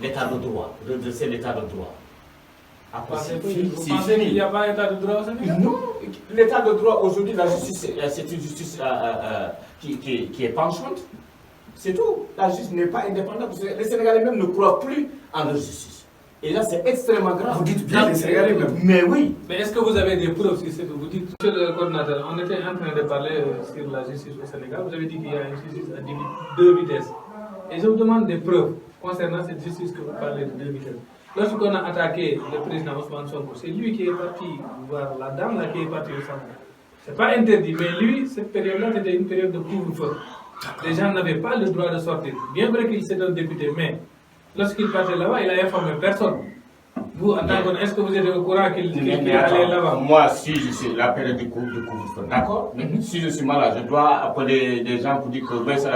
L'état de droit, redresser l'état de droit. Vous pensez qu'il n'y a pas d'état de droit au Sénégal? Non, l'état de droit aujourd'hui, la justice, c'est une justice qui est penchante. C'est tout. La justice n'est pas indépendante. Les Sénégalais même ne croient plus en leur justice. Et là, c'est extrêmement grave. Vous dites bien les Sénégalais même. Mais oui. Mais est-ce que vous avez des preuves sur ce que vous dites? Monsieur le coordinateur, on était en train de parler sur la justice au Sénégal. Vous avez dit qu'il y a une justice à deux vitesses. Et je vous demande des preuves concernant cette justice que vous parlez de deux vitesses. Lorsqu'on a attaqué le président Ousmane Sonko, c'est lui qui est parti voir la dame là qui est partie au centre. C'est pas interdit, mais lui, cette période-là, c'était une période de couvre-feu. Les gens n'avaient pas le droit de sortir. Bien vrai qu'il était un député, mais lorsqu'il partait là-bas, il a informé personne. Vous, en tant que, est-ce que vous êtes au courant qu'il allait là-bas? Moi, si je suis la période de couvre-feu, d'accord. Si je suis malade, je dois appeler des gens pour dire que c'est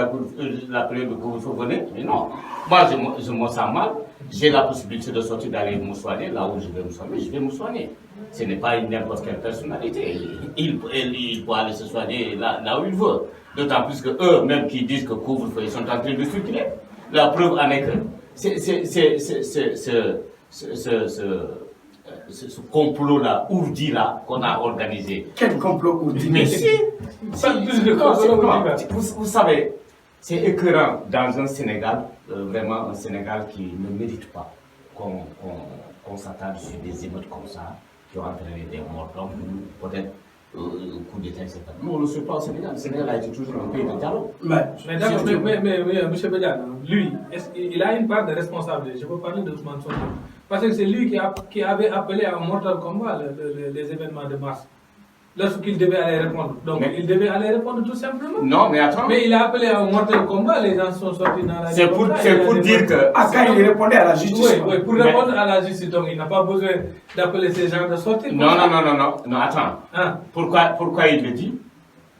la période de couvre-feu, venez. Mais non. Moi, je me sens mal. J'ai la possibilité de sortir, d'aller me soigner. Là où je vais me soigner, je vais me soigner. Ce n'est pas n'importe quelle personnalité. Il peut aller se soigner là où il veut. D'autant plus que eux, même qui disent que couvre-feu, ils sont en train de circuler. La preuve en est que ce complot-là, ourdi-là, qu'on a organisé. Quel complot ourdi? Mais si, vous savez, c'est écœurant dans un Sénégal, vraiment un Sénégal qui ne mérite pas qu'on s'attarde sur des émeutes comme ça, qui ont entraîné des morts, donc peut-être coup d'État, etc. Nous, on ne le sait pas au Sénégal. Le Sénégal a été toujours un pays de dialogue. Mais M. Badiane, lui, il a une part de responsabilité. Je peux parler de Ousmane Sonko. Parce que c'est lui qui avait appelé à un mortal combat les événements de mars. Lorsqu'il devait aller répondre. Donc, il devait aller répondre tout simplement. Non, mais attends. Mais il a appelé à un mortel combat, les gens sont sortis dans la rue. C'est pour dire que... Ah, quand il répondait à la justice. Oui, pour répondre à la justice. Donc, il n'a pas besoin d'appeler ces gens de sortir. Non, attends. Hein? Pourquoi il le dit?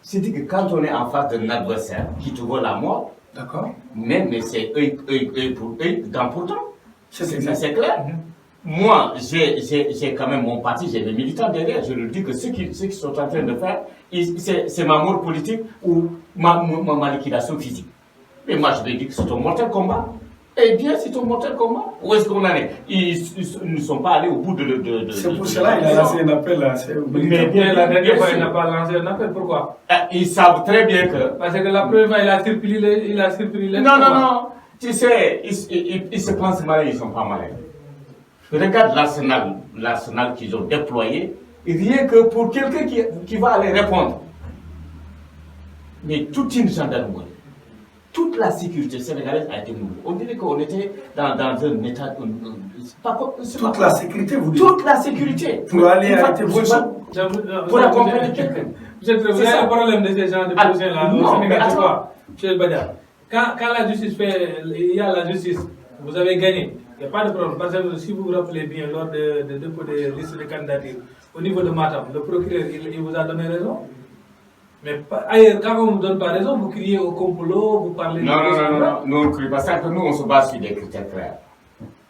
C'est dit que quand on est en face d'un adversaire qui te veut la mort, d'accord. Mais c'est œil pour œil, dent pour dent. C'est clair. Moi, j'ai quand même mon parti, j'ai des militants derrière. Je le dis que ce qu'ils sont en train de faire, c'est ma mort politique ou ma liquidation physique. Mais moi, je vais dire que c'est un mortel combat. Eh bien, c'est un mortel combat. Où est-ce qu'on en est? Ils ne sont pas allés au bout de c'est pour cela qu'il a lancé un appel là. Mais bien, la dernière fois, il n'a pas lancé un appel. Pourquoi? Ils savent très bien que... Parce que la première fois, il a circulé. Non. Tu sais, ils se pensent malins, ils ne sont pas malins. Regarde l'arsenal qu'ils ont déployé, rien que pour quelqu'un qui va aller répondre. Mais toute une gendarmerie, toute la sécurité sénégalaise a été mouvée. On dirait qu'on était dans un état... Toute la sécurité, vous dites? Toute la sécurité. Pour aller arrêter pour accompagner quelqu'un. Vous avez un problème de ces gens de position là au Sénégal, c'est quoi? M. Badiane, quand la justice fait... Il y a la justice, vous avez gagné. Il n'y a pas de problème. Parce que si vous vous rappelez bien, lors de dépôt des listes de candidature, au niveau de Matam, le procureur, il vous a donné raison. Mais ailleurs, quand on ne vous donne pas raison, vous criez au complot, vous parlez... Non, nous on ne crie pas ça, que nous on se base sur des critères clairs.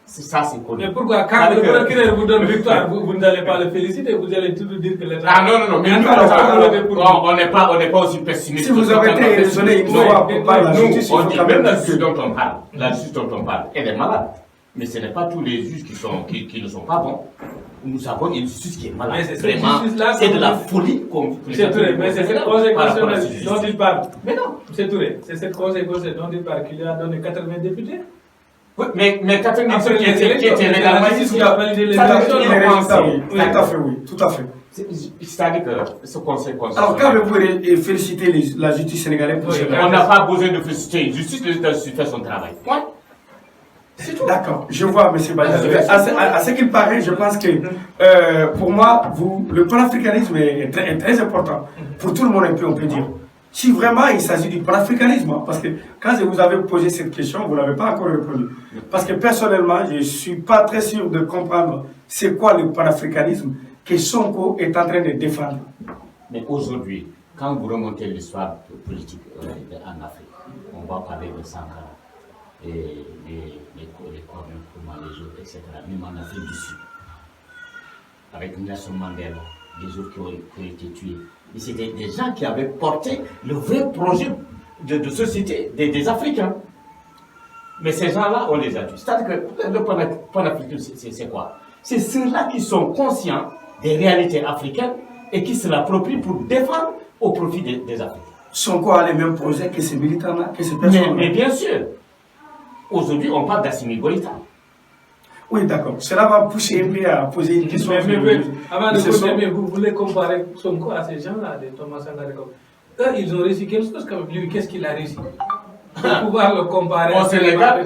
Ça, c'est connu. Mais pourquoi, quand le procureur vous donne victoire, vous n'allez pas le féliciter, vous allez toujours dire que l'État... Ah non, mais nous, on n'est pas aussi pessimiste. Si vous avez été raisonné, il faut pas la justice. On dit même la justice dont on parle, elle est malade. Mais ce n'est pas tous les juges qui ne sont pas bons. Nous avons une justice qui est malade. Vraiment, c'est de la folie qu'on C'est Touré, mais c'est cette conseil constitutionnel dont il parle. Mais non. C'est Touré, c'est cette conseil constitutionnel dont il parle qui lui a donné 80 députés. Oui, mais 80 députés qui étaient légalement qui a validé les élections. Tout à fait. C'est-à-dire que ce conseil constitutionnel... Alors, quand vous félicitez la justice sénégalaise pour on n'a pas besoin de féliciter. La justice fait son travail. Point. D'accord, je vois, M. Badiatou. À ce qu'il paraît, je pense que pour moi, le panafricanisme est très important. Pour tout le monde, on peut dire. Si vraiment il s'agit du panafricanisme, parce que quand vous avez posé cette question, vous ne l'avez pas encore répondu. Parce que personnellement, je ne suis pas très sûr de comprendre c'est quoi le panafricanisme que Sonko est en train de défendre. Mais aujourd'hui, quand vous remontez l'histoire politique en Afrique, on va parler de Sankara et les Kwame Nkrumah, les autres, etc., même en Afrique du Sud, avec Nelson Mandela, des autres qui ont été tués. Mais c'était des gens qui avaient porté le vrai projet de société des Africains. Mais ces gens-là, on les a tués. C'est-à-dire que le panafricanisme, c'est quoi? C'est ceux-là qui sont conscients des réalités africaines et qui se l'approprient pour défendre au profit des Africains. Sonko a les mêmes projets que ces militants-là, que ces personnes-là. Mais bien sûr. Aujourd'hui, on parle d'Assimi Goïta. Oui, d'accord. Cela va pousser un peu à poser une question. Avant de continuer, vous voulez comparer Sonko à ces gens-là, de Thomas Sankara. Eux, ils ont réussi quelque chose comme lui. Qu'est-ce qu'il a réussi? Pour pouvoir le comparer. Au Sénégal,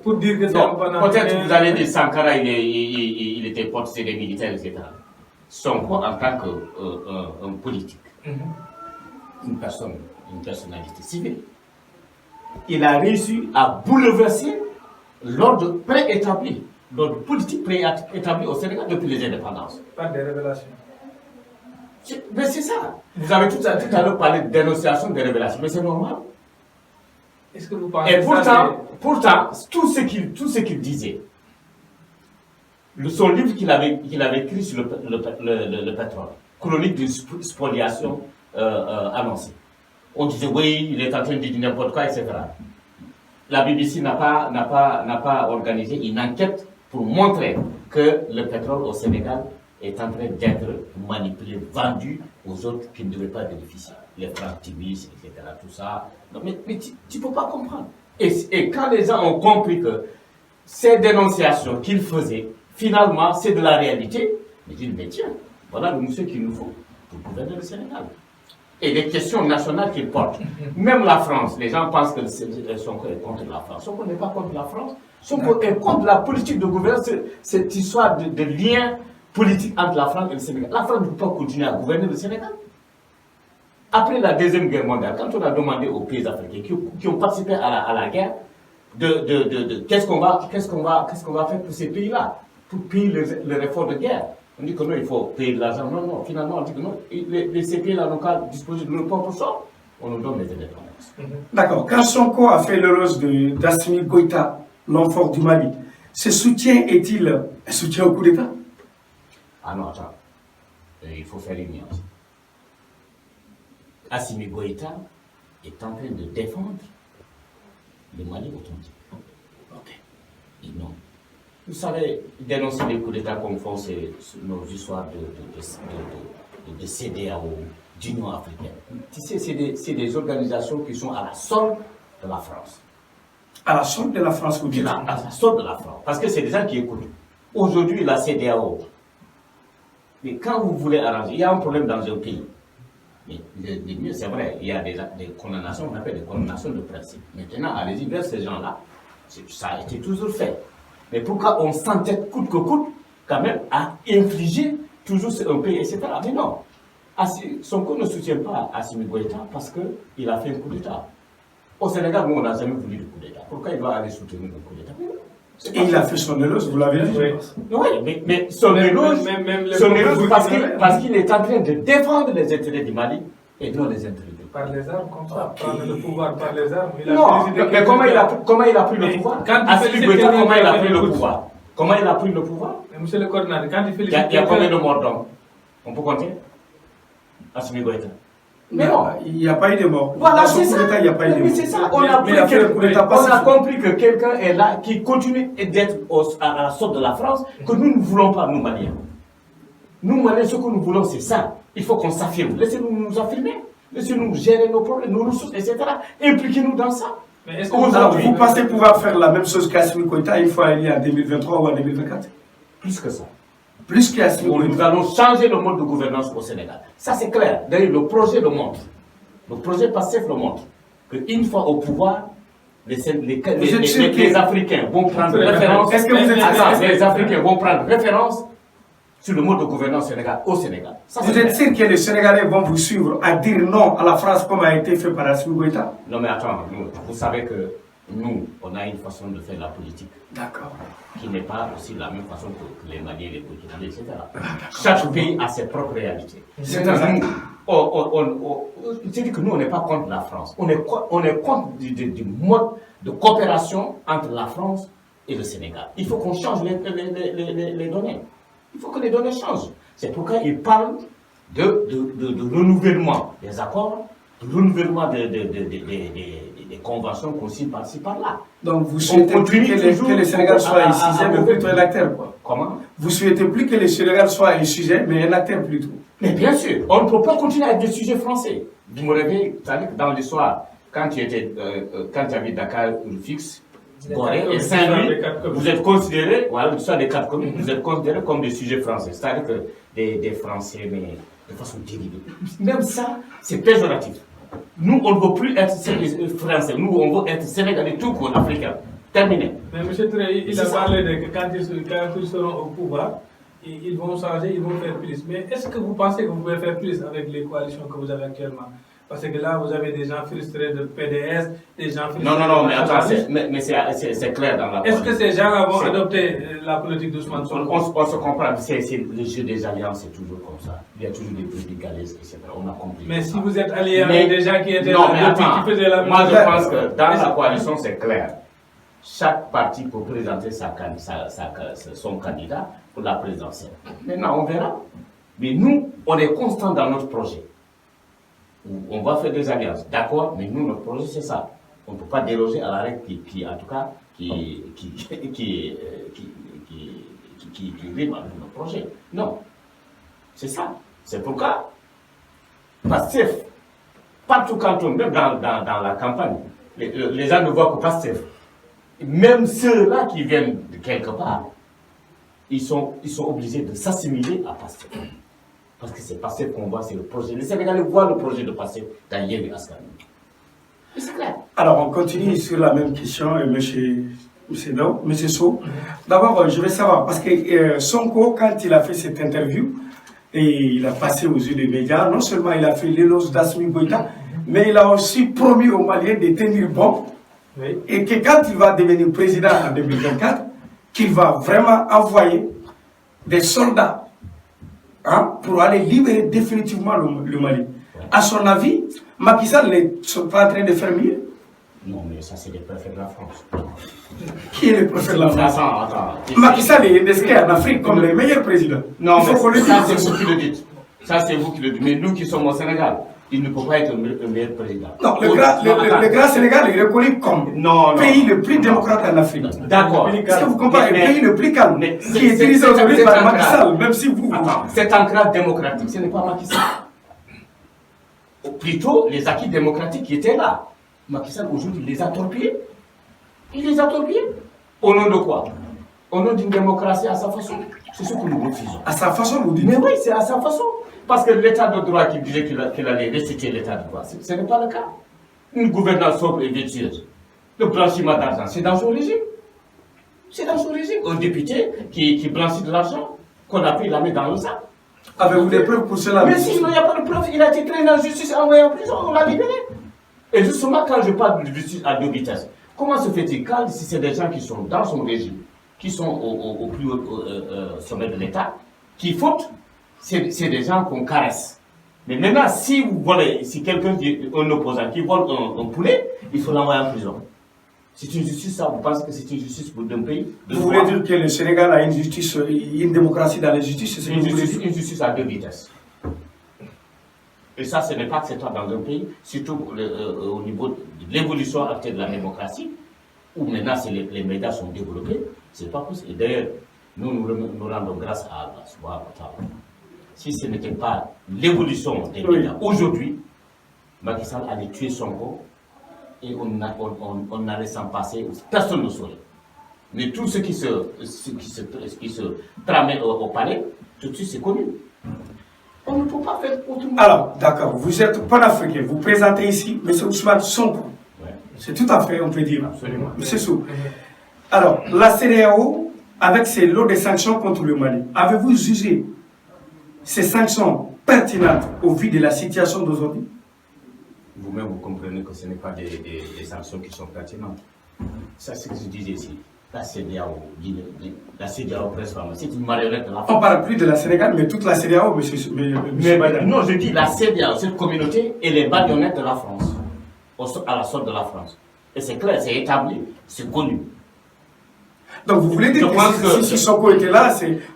pour dire que c'est un peut-être que vous allez dire Sankara, il était porté des militaires, etc. Sonko, en tant qu'un politique, une personnalité civile, il a réussi à bouleverser l'ordre préétabli, l'ordre politique préétabli au Sénégal depuis les indépendances. Par des révélations. Mais c'est ça. Vous avez tout à l'heure parlé de dénonciation des révélations, mais c'est normal. Est-ce que vous pensez et pourtant, tout ce qu'il disait, son livre qu'il avait écrit sur le pétrole, chronique de spoliation annoncée. On disait oui, il est en train de dire n'importe quoi, etc. La BBC n'a pas organisé une enquête pour montrer que le pétrole au Sénégal est en train d'être manipulé, vendu aux autres qui ne devraient pas bénéficier. Les francs tibis, etc. Tout ça. Non, mais tu ne peux pas comprendre. Et quand les gens ont compris que ces dénonciations qu'ils faisaient, finalement, c'est de la réalité, ils disent, mais tiens, voilà le monsieur qu'il nous faut pour gouverner le Sénégal. Et des questions nationales qu'il porte. Même la France, les gens pensent que Sonko est contre la France. Sonko n'est pas contre la France. Sonko est contre la politique de gouvernance, cette histoire de lien politique entre la France et le Sénégal. La France ne peut pas continuer à gouverner le Sénégal. Après la Deuxième Guerre mondiale, quand on a demandé aux pays africains qui ont participé à la guerre, qu'est-ce qu'on va faire pour ces pays-là, pour payer le effort de guerre. On dit que non, il faut payer de l'argent. Non, finalement, on dit que non, ces pays-là n'ont qu'à disposer de leur propre sort. On nous donne les indépendances. D'accord. Quand Sonko a fait l'éloge d'Assimi Goïta, l'homme fort du Mali, ce soutien est-il un soutien au coup d'État? Ah non, attends. Il faut faire une nuance. Assimi Goïta est en train de défendre le Mali authentique. Ok. Et non. Vous savez, dénoncer les coups d'État comme font nos histoires de CEDEAO, d'Union africaine. Tu sais, c'est des organisations qui sont à la solde de la France. À la solde de la France, vous dites? À la solde de la France. Parce que c'est des gens qui écoutent. Aujourd'hui, la CEDEAO. Mais quand vous voulez arranger, il y a un problème dans un pays. Mais le mieux, c'est vrai, il y a des condamnations, on appelle des condamnations de principe. Maintenant, allez-y vers ces gens-là. Ça a été toujours fait. Mais pourquoi on s'entête coûte que coûte, quand même, à infliger toujours un pays, etc. Mais non. Sonko ne soutient pas Assimi Goïta parce qu'il a fait un coup d'État. Au Sénégal, nous, on n'a jamais voulu de coup d'État. Pourquoi il va aller soutenir le coup d'État? Et il a fait son éloge, vous l'avez dit. Oui, mais son éloge, parce qu'il est en train de défendre les intérêts du Mali et non les intérêts du Par les armes, comme ça, prendre le pouvoir par les armes. Non, mais comment il a pris le pouvoir? Assimi Goïta, comment il a pris le pouvoir? Comment il a pris le pouvoir? Monsieur le coordinateur, quand il fait il y a combien de morts d'hommes? On peut compter? Assimi Goïta. Mais non, il n'y a pas eu de mort. Voilà, c'est ça. Il n'y a pas eu de mort. Mais c'est ça. On a compris que quelqu'un est là qui continue d'être à la sorte de la France, que nous ne voulons pas, nous Maliens. Nous Maliens, ce que nous voulons, c'est ça. Il faut qu'on s'affirme. Laissez-nous nous affirmer. Laissez-nous gérer nos problèmes, nos ressources, etc. Impliquez-nous dans ça. Alors, vous pensez pouvoir faire la même chose qu'Assimi Goïta une fois aller en 2023 ou en 2024? Plus que ça. Plus qu'Assimi Goïta. Nous allons changer le mode de gouvernance au Sénégal. Ça, c'est clair. D'ailleurs, le projet le montre. Le projet PASTEF le montre. Qu'une fois au pouvoir, les Africains vont prendre référence. Les Africains vont prendre référence sur le mode de gouvernance Sénégal au Sénégal. Vous êtes sûr que les Sénégalais vont vous suivre à dire non à la France comme a été fait par Assimi Goïta? Non mais attends, vous savez que nous, on a une façon de faire la politique. D'accord. Qui n'est pas aussi la même façon que les Maliens, les Burkinabés, etc. Chaque pays a ses propres réalités. C'est-à-dire que nous, on n'est pas contre la France. On est contre du mode de coopération entre la France et le Sénégal. Il faut qu'on change les données. Il faut que les données changent. C'est pourquoi ils parlent de renouvellement des accords, de renouvellement des conventions qu'on signe par-ci par-là. Donc vous souhaitez plus que le Sénégal soit un sujet, mais plutôt un acteur, quoi. Comment? Vous souhaitez plus que le Sénégal soit un sujet, mais un acteur plutôt. Mais bien sûr, on ne peut pas continuer avec des sujets français. Vous me réveillez, dans l'histoire, quand tu avais Dakar, Rufix, Gorée et Saint-Louis, vous êtes considérés, voilà, l'histoire des 4 communes, vous êtes considérés comme des sujets français. C'est-à-dire que des Français, mais de façon délibérée. Même ça, c'est péjoratif. Nous, on ne veut plus être français, nous, on veut être sénégalais tout court, africain. Terminé. Mais M. Trey, il a parlé de que quand ils seront au pouvoir, ils vont changer, ils vont faire plus. Mais est-ce que vous pensez que vous pouvez faire plus avec les coalitions que vous avez actuellement? Parce que là, vous avez des gens frustrés de PDS, des gens frustrés Non, mais attends, c'est clair dans la Est-ce que ces gens-là vont adopter la politique d'Ousmane Sonko? On se comprend, c'est le jeu des alliances, c'est toujours comme ça. Il y a toujours des petits galaises, etc. On a compris. Mais si vous êtes allié avec des gens qui étaient là, qui faisaient la même chose. Moi, je pense que dans la coalition, c'est clair. Chaque parti peut présenter son candidat pour la présidentielle. Maintenant, on verra. Mais nous, on est constant dans notre projet. On va faire des alliances, d'accord, mais nous, notre projet, c'est ça. On ne peut pas déroger à la règle qui rime avec notre projet. Non. C'est ça. C'est pourquoi, Pastef, partout quand on, même dans la campagne, les gens ne voient que Pastef. Même ceux-là qui viennent de quelque part, ils sont obligés de s'assimiler à Pastef. Parce que c'est Pastef qu'on voit, c'est le projet. Les Sénégalais voient le projet de Pastef dans Yewwi Askan Wi. C'est clair. Alors, on continue sur la même question, M. Sow. D'abord, je vais savoir, parce que Sonko, quand il a fait cette interview, et il a passé aux yeux des médias, non seulement il a fait l'éloge d'Assimi Goïta, mais il a aussi promis aux Maliens de tenir bon, et que quand il va devenir président en 2024, qu'il va vraiment envoyer des soldats pour aller libérer définitivement le Mali. À son avis, Macky Sall n'est pas en train de faire mieux. Non, mais ça, c'est les préfets de la France. Qui est le préfet de la France? Attends. Macky Sall est inscrit en Afrique comme le meilleur président. Non, mais ça, c'est vous qui le dites. Ça, c'est vous qui le dites. Mais nous qui sommes au Sénégal, il ne peut pas être le meilleur président. Non, le grand Sénégal est reconnu comme le pays le plus démocrate en Afrique. D'accord. Est-ce que vous comparez le pays le plus calme qui est dirigé aujourd'hui par Macky Sall, même si vous... Attends, cet ancrage démocratique, ce n'est pas Macky Sall. Plutôt les acquis démocratiques qui étaient là. Macky Sall aujourd'hui les a torpillés. Il les a torpillés. Au nom de quoi? Au nom d'une démocratie à sa façon. C'est ce que nous refusons. À sa façon, vous dites? Mais oui, c'est à sa façon. Parce que l'état de droit qui disait qu'il allait restituer l'état de droit, ce n'est pas le cas. Une gouvernance sobre et vertueuse. Le blanchiment d'argent, c'est dans son régime. C'est dans son régime. Un député qui blanchit de l'argent, qu'on a pris la main dans le sac. Avez-vous des preuves pour cela? Mais si, il n'y a pas de preuves. Il a été traîné en justice, envoyé en prison, on l'a libéré. Et justement, quand je parle de justice à 2 vitesses, comment se fait-il quand, si c'est des gens qui sont dans son régime, qui sont au plus haut sommet de l'État, qui fautent, c'est des gens qu'on caresse. Mais maintenant, si vous volez, si quelqu'un dit un opposant qui vole un poulet, il faut l'envoyer en prison. C'est une justice, ça, vous pensez que c'est une justice pour d'un pays? Vous voulez dire que le Sénégal a une justice, une démocratie dans la justice, c'est ce que vous voulez dire? Une justice à 2 vitesses. Et ça, ce n'est pas acceptable dans un pays, surtout au niveau de l'évolution actuelle de la démocratie, où maintenant les médias sont développés, c'est pas possible. Et d'ailleurs, nous rendons grâce à Allah. Si ce n'était pas l'évolution des médias aujourd'hui, Macky Sall allait tuer Sonko et on allait s'en passer, personne ne saurait. Mais tout ce qui se tramait au palais, tout de suite c'est connu. On ne peut pas faire autrement. Alors, d'accord, vous êtes panafricain, vous présentez ici M. Ousmane Sonko. Ouais. C'est tout à fait, on peut dire. Absolument. Monsieur Sou. Alors, la CEDEAO, avec ses lots de sanctions contre le Mali, avez-vous jugé ces sanctions pertinentes au vu de la situation d'aujourd'hui? Vous-même, vous comprenez que ce n'est pas des sanctions qui sont pertinentes. Ça, c'est ce que je disais ici. La CEDEAO, c'est une marionnette de la France. On ne parle plus de la Sénégal, mais toute la CEDEAO, monsieur Badiane. Non, je dis la CEDEAO, cette communauté, et les marionnettes de la France, à la sorte de la France. Et c'est clair, c'est établi, c'est connu. Donc vous voulez dire que si Sonko était là,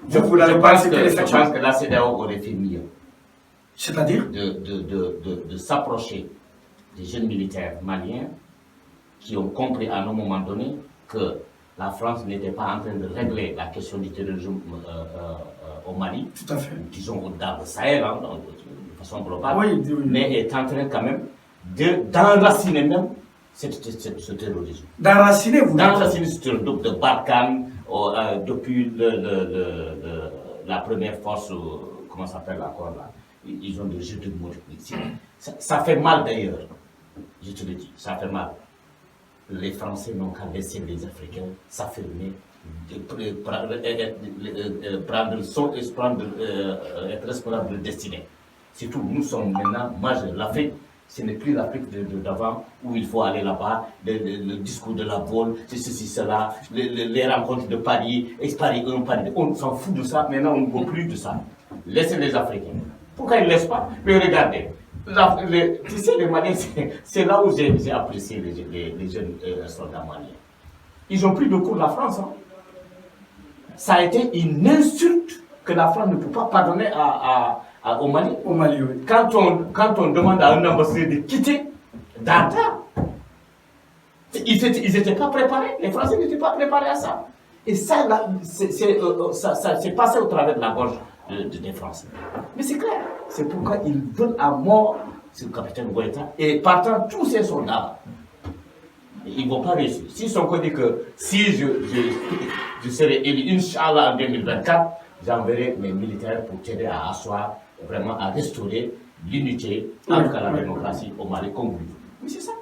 vous n'allez pas accepter les sanctions? Je pense que la CEDEAO aurait fait mieux. C'est-à-dire de s'approcher des jeunes militaires maliens qui ont compris à un moment donné que la France n'était pas en train de régler la question du terrorisme au Mali, tout à fait, disons dans le Sahel, hein, de façon globale, oui. Mais est en train quand même d'enraciner même ce terrorisme. D'enraciner, vous d'enraciner ce terrorisme, de Barkhane, depuis la première force, comment ça s'appelle encore là, ils ont des jeux de mots. Ça fait mal d'ailleurs, je te le dis, ça fait mal. Les Français n'ont qu'à laisser les Africains s'affirmer, être responsables de destinée. C'est tout, nous sommes maintenant majeurs. L'Afrique, ce n'est plus l'Afrique d'avant où il faut aller là-bas, le discours de la Baule, c'est ceci, cela, les rencontres de Paris, Paris 1, Paris 2. On s'en fout de ça, maintenant on ne veut plus de ça. Laissez les Africains. Pourquoi ils ne laissent pas? Mais regardez. Tu sais, les Maliens, c'est là où j'ai apprécié les jeunes soldats maliens. Ils n'ont plus de cours de la France. Hein. Ça a été une insulte que la France ne peut pas pardonner au Mali. Au Mali, oui. Quand on demande à un ambassadeur de quitter Dakar, ils n'étaient pas préparés. Les Français n'étaient pas préparés à ça. Et ça, ça s'est passé au travers de la gorge des Français. Mais c'est clair. C'est pourquoi ils veulent à mort ce capitaine Goïta et partant tous ces soldats. Ils ne vont pas réussir. S'ils sont connus que si je serai élu, Inch'Allah, en 2024, j'enverrai mes militaires pour t'aider à asseoir, vraiment à restaurer l'unité, en tout cas la démocratie au Mali, comme vous dites. Mais c'est ça.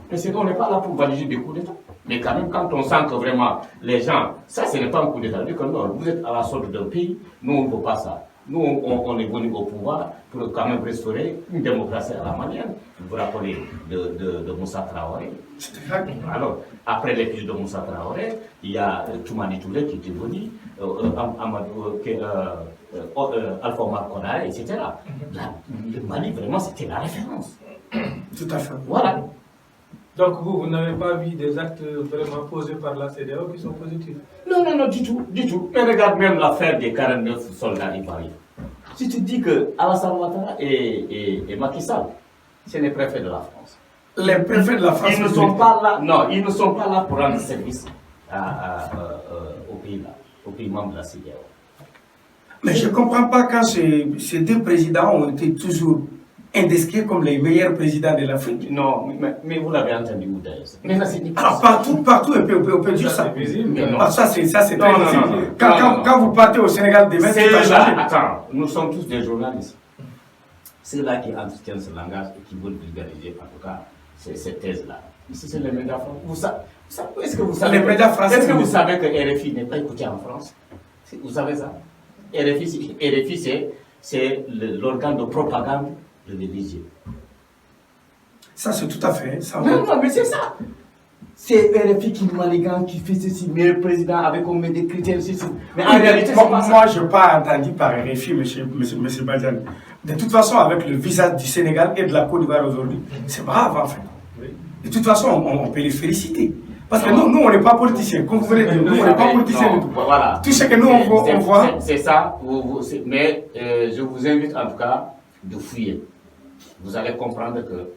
Mais c'est qu'on n'est pas là pour valider des coups d'État. Mais quand même, quand on sent que vraiment les gens, ça, ce n'est pas un coup d'État. Non, vous êtes à la sorte d'un pays, nous, on ne veut pas ça. Nous, on est venu au pouvoir pour quand même restaurer une démocratie à la malienne. Vous vous rappelez de Moussa Traoré. Alors, après l'épisode de Moussa Traoré, il y a Toumani Touré qui était venu, Alpha Omar Konaré, etc. Le Mali, vraiment, c'était la référence. Tout à fait. Voilà. Donc vous n'avez pas vu des actes vraiment posés par la CEDEAO qui sont positifs? Non, du tout. Mais regarde même l'affaire des 49 soldats ivoiriens. Si tu dis que Alassane Ouattara et Macky Sall, c'est les préfets de la France. Les préfets de la France. Ils ne sont pas là. Non, ils ne sont pas là pour rendre service au pays membre de la CEDEAO. Mais je ne comprends pas quand ces deux présidents ont été toujours indescrits comme les meilleurs présidents de l'Afrique. Non, mais vous l'avez entendu où d'ailleurs? Mais ça, c'est alors partout, on peut dire ça. Mais non. Ça, c'est très visible. Non. Quand vous partez au Sénégal demain, c'est là. Attends, nous sommes tous des journalistes. C'est là qui entretiennent ce langage et qui veulent vulgariser, en tout cas, cette thèse-là. Ici, c'est les médias français. Est-ce que vous savez, que RFI n'est pas écouté en France? Vous savez ça? RFI, c'est l'organe de propagande de l'Élysée. Ça, c'est tout à fait. Ça, non, mais c'est ça. C'est RFI qui manigance, qui fait ceci, meilleur président avec combien de critères, ceci. Mais en réalité, c'est pas ça. Moi, je n'ai pas entendu par RFI, M. Badiane. De toute façon, avec le visage du Sénégal et de la Côte d'Ivoire aujourd'hui, c'est brave, en fait. De toute façon, on peut les féliciter. Parce que nous, on n'est pas politiciens. Comme vous venez de dire, nous, on n'est pas politiciens du tout. Voilà. Tout ce que nous, on voit. C'est ça. Mais je vous invite en tout cas de fouiller. Vous allez comprendre que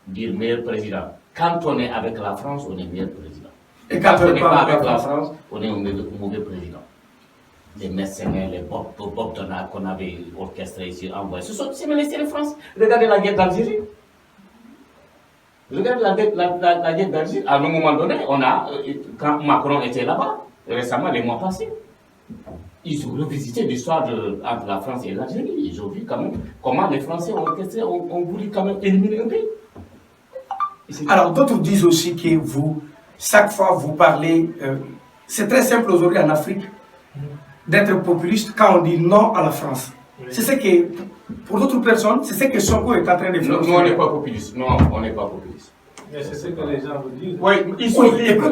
dire meilleur président, quand on est avec la France, on est meilleur président. Et quand on n'est pas avec la France, on est un mauvais président. Les mercenaires, les Bob Donat qu'on avait orchestrés ici, envoyés, c'est le France. Regardez la guerre d'Algérie. Regardez la guerre d'Algérie. À un moment donné, quand Macron était là-bas, récemment, les mois passés, ils ont revisité l'histoire entre la France et l'Algérie. Ils ont vu quand même comment les Français ont voulu quand même éliminer un pays. Alors, d'autres disent aussi que vous, chaque fois vous parlez, c'est très simple aujourd'hui en Afrique d'être populiste quand on dit non à la France. Oui. C'est ce que, pour d'autres personnes, c'est ce que Sonko est en train de faire. Non, on n'est pas populiste. Non, on n'est pas populiste. Mais c'est ce que les gens vous disent. Oui, ils sont libres.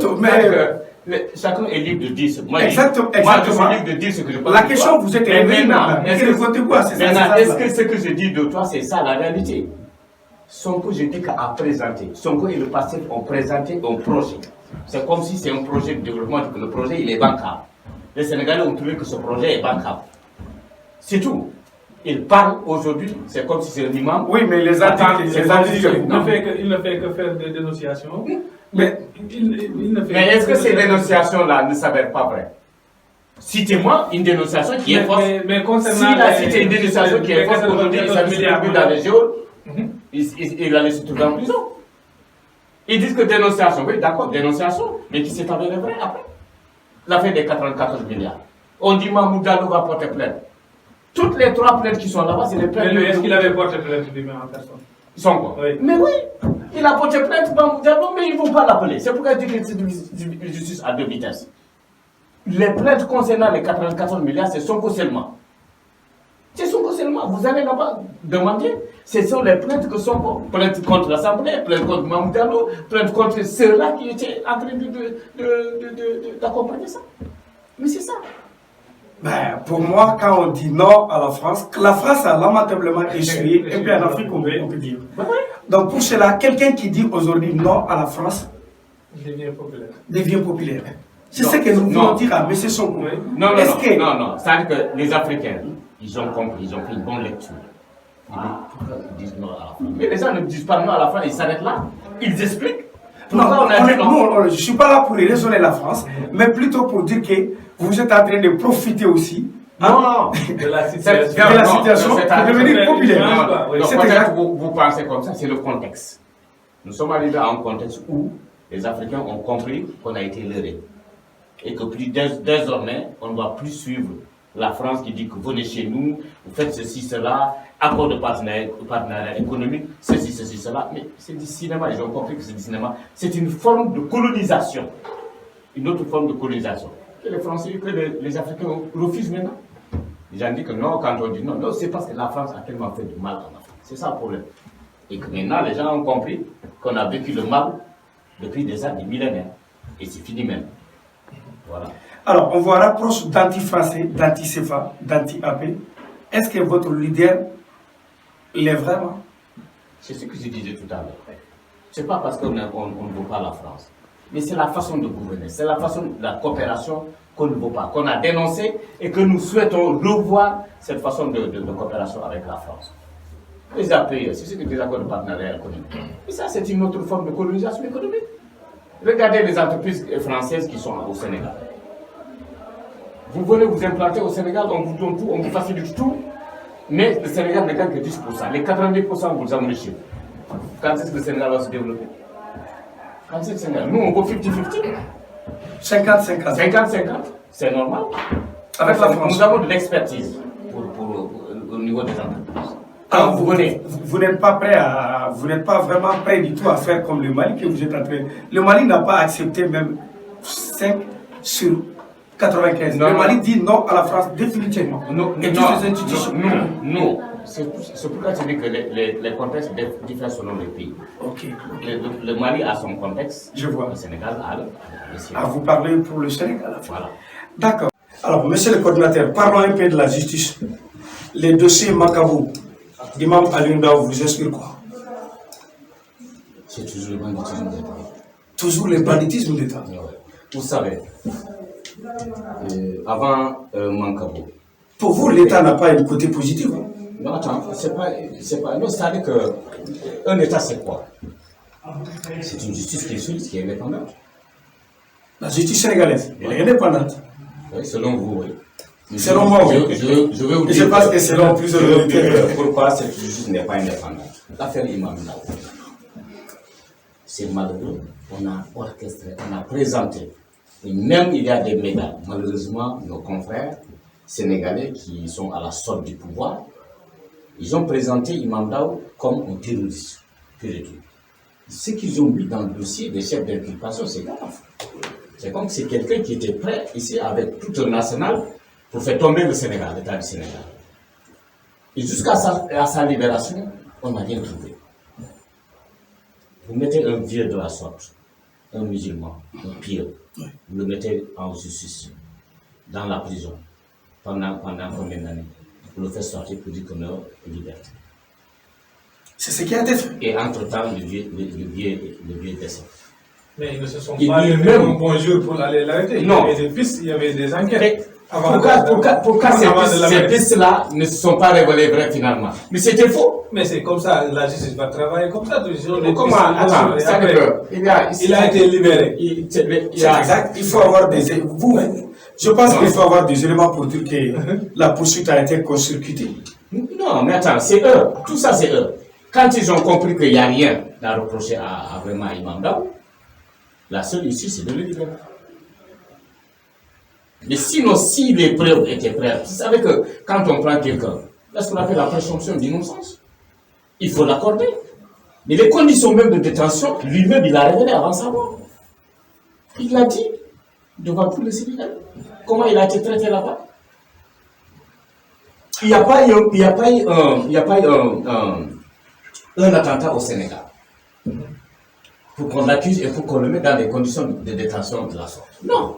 Chacun est libre de dire ce que exactement. Moi, je suis libre de dire ce que je pense. La question, vous êtes maintenant, est-ce que ce que je dis de toi, c'est ça la réalité? Sonko, je dis qu'à présenter. Sonko et le passé ont présenté un projet. C'est comme si c'est un projet de développement, que le projet il est bancable. Les Sénégalais ont trouvé que ce projet est bancable. C'est tout. Ils parlent aujourd'hui, c'est comme si c'est un imam. Oui, mais les articles, il ne fait que faire des dénonciations. Mais est-ce que ces dénonciations-là ne s'avèrent pas vraies? Citez-moi une dénonciation qui est fausse. Mais concernant s'il a cité une dénonciation qui est fausse, aujourd'hui, il s'est mis dans les géoles, il allait se trouver en prison. Ils disent que dénonciation, oui, d'accord, dénonciation, mais qui s'est avéré vrai après. L'affaire des 94 milliards. On dit Mahmoud Diallo va porter plainte. Toutes les 3 plaintes qui sont là-bas, c'est les plaintes. Mais est-ce qu'il avait porté plainte lui-même en personne? Son quoi? Oui. Mais oui, il a porté plainte, Mahmoud Diallo, mais ils ne vont pas l'appeler. C'est pourquoi je dis que c'est une justice à 2 vitesses. Les plaintes concernant les 94 milliards, c'est Sonko seulement. C'est Sonko seulement. Vous allez là-bas demander. Ce sont les plaintes que Sonko. Plainte contre l'Assemblée, plainte contre Mahmoud Diallo, plainte contre ceux-là qui étaient en train d'accompagner ça. Mais c'est ça. Ben, pour moi, quand on dit non à la France a lamentablement échoué, et puis en Afrique, on peut dire. Donc pour cela, quelqu'un qui dit aujourd'hui non à la France devient populaire. C'est ce que nous voulons dire à M. Sonko. Non, c'est-à-dire que les Africains, ils ont compris, ils ont fait une bonne lecture. Ils disent non à la France. Mais les gens ne disent pas non à la France, ils s'arrêtent là. Ils expliquent. Non, je ne suis pas là pour raisonner la France, mais plutôt pour dire que vous êtes en train de profiter aussi de la situation pour devenir populaire. Peut-être vous pensez comme ça, c'est le contexte. Nous sommes arrivés à un contexte où les Africains ont compris qu'on a été lésés. Et que désormais, on ne doit plus suivre la France qui dit que venez chez nous, vous faites ceci, cela, accord de partenariat économique, ceci, cela. Mais c'est du cinéma, ils ont compris que c'est du cinéma. C'est une forme de colonisation. Une autre forme de colonisation. Que les Français, que les Africains refusent maintenant. Les gens disent que non, quand on dit non, non, c'est parce que la France a tellement fait du mal en Afrique. C'est ça le problème. Et que maintenant, les gens ont compris qu'on a vécu le mal depuis des années, des millénaires. Et c'est fini même. Voilà. Alors, on voit rapproche d'anti-français, d'anti-CFA, d'anti-AP. Est-ce que votre leader l'est vraiment? C'est ce que je disais tout à l'heure. Ce n'est pas parce qu'on ne veut pas la France, mais c'est la façon de gouverner, c'est la façon de la coopération qu'on ne veut pas, qu'on a dénoncé et que nous souhaitons revoir cette façon de coopération avec la France. Les AP, c'est des accords de partenariat économique. Et ça, c'est une autre forme de colonisation économique. Regardez les entreprises françaises qui sont au Sénégal. Vous venez vous implanter au Sénégal, on vous donne tout, on vous facilite tout, mais le Sénégal ne gagne que 10%. Les 90%, vous les amenez chez vous. Quand est-ce que le Sénégal va se développer? Quand est-ce que le Sénégal? Nous, on vaut 50-50. 50-50. 50-50, c'est normal. Avec la France. Nous avons de l'expertise au niveau des entreprises. Quand vous venez. Vous n'êtes pas prêt vous n'êtes pas vraiment prêt du tout à faire comme le Mali que vous êtes en train. Le Mali n'a pas accepté même 5 sur 95. Le Mali dit non à la France définitivement. Et toutes les institutions. Non. C'est pourquoi je dis que les contextes diffèrent selon les pays. Ok. Le Mali a son contexte. Je vois. Le Sénégal a le sien. Vous parlez pour le Sénégal. Voilà. D'accord. Alors, monsieur le coordinateur, parlons un peu de la justice. Les dossiers Makabou d'Imam Alioune Ndao vous inspirent quoi? C'est toujours le banditisme d'État. Toujours le banditisme d'État. Vous savez, avant Mankabo. Pour vous, l'État n'a pas un côté positif? Non, attends, c'est pas. Non, c'est-à-dire qu'un État, c'est quoi? C'est une justice qui est solide, qui est indépendante. La justice sénégalaise, elle est indépendante. Oui, selon vous, oui. Selon moi, oui. Je vais vous dire. Je pense que selon plusieurs pourquoi cette justice n'est pas indépendante. L'affaire Imam Ndao. C'est malheureux. On a orchestré, on a présenté. Et même il y a des médias. Malheureusement, nos confrères sénégalais qui sont à la sorte du pouvoir, ils ont présenté Imam Ndao comme un terroriste. ce qu'ils ont mis dans le dossier des chefs d'inculpation, c'est grave. C'est comme si c'est quelqu'un qui était prêt ici avec tout un arsenal pour faire tomber le Sénégal, l'État du Sénégal. Et jusqu'à sa libération, on n'a rien trouvé. Vous mettez un vieux de la sorte, un musulman, un pieux, vous le mettez en justice, dans la prison, pendant combien d'années? Vous le faites sortir pour dire qu'on est en liberté. C'est ce qui a été fait. Et entre-temps, le vieux décède. Mais ils ne se sont pas levés un bon jour pour aller l'arrêter. Non. Il y avait des pistes, il y avait des enquêtes. Pourquoi ces pistes-là ne se sont pas révélées vraies finalement? Mais c'était faux. Mais c'est comme ça, la justice va travailler comme ça. Comment? Attends, il a été libéré. Exact. Il faut avoir des... Je pense qu'il faut avoir des éléments pour dire que la poursuite a été court-circuitée. Non, mais attends, c'est eux. Tout ça, c'est eux. Quand ils ont compris qu'il n'y a rien à reprocher à vraiment Imam Ndao, la seule issue, c'est de le libérer. Mais sinon, si les preuves étaient prêtes, vous savez que quand on prend quelqu'un, c'est ce qu'on appelle la présomption d'innocence. Il faut l'accorder. Mais les conditions même de détention, lui-même, il a révélé avant sa mort. Il l'a dit devant tout le Sénégal. Comment il a été traité là-bas? Il n'y a pas eu un attentat au Sénégal pour qu'on l'accuse et pour qu'on le mette dans des conditions de détention de la sorte. Non.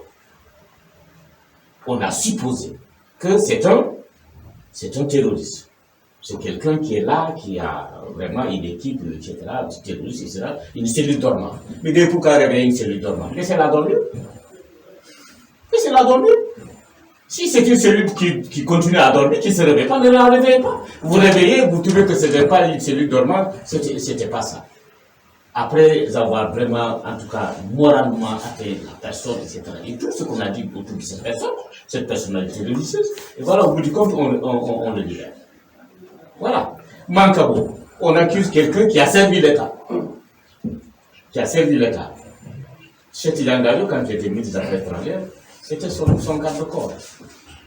On a supposé que c'est un terroriste. C'est quelqu'un qui est là, qui a vraiment une équipe, etc., terroriste, etc., une cellule dormante. Mais dès pourquoi réveiller une cellule dormante? Laissez-la dormir. Laissez-la dormir. Si c'est une cellule qui continue à dormir, qui ne se réveille pas, ne la réveillez pas. Vous réveillez, vous trouvez que ce n'est pas une cellule dormante, c'était pas ça. Après avoir vraiment, en tout cas, moralement atteint la personne, etc. Et tout ce qu'on a dit autour de cette personne, cette personnalité religieuse, et voilà, au bout du compte, on le libère. Voilà. Mankabo, on accuse quelqu'un qui a servi l'État. Cheikh Tidiane, quand il était ministre des Affaires étrangères, c'était son garde-corps.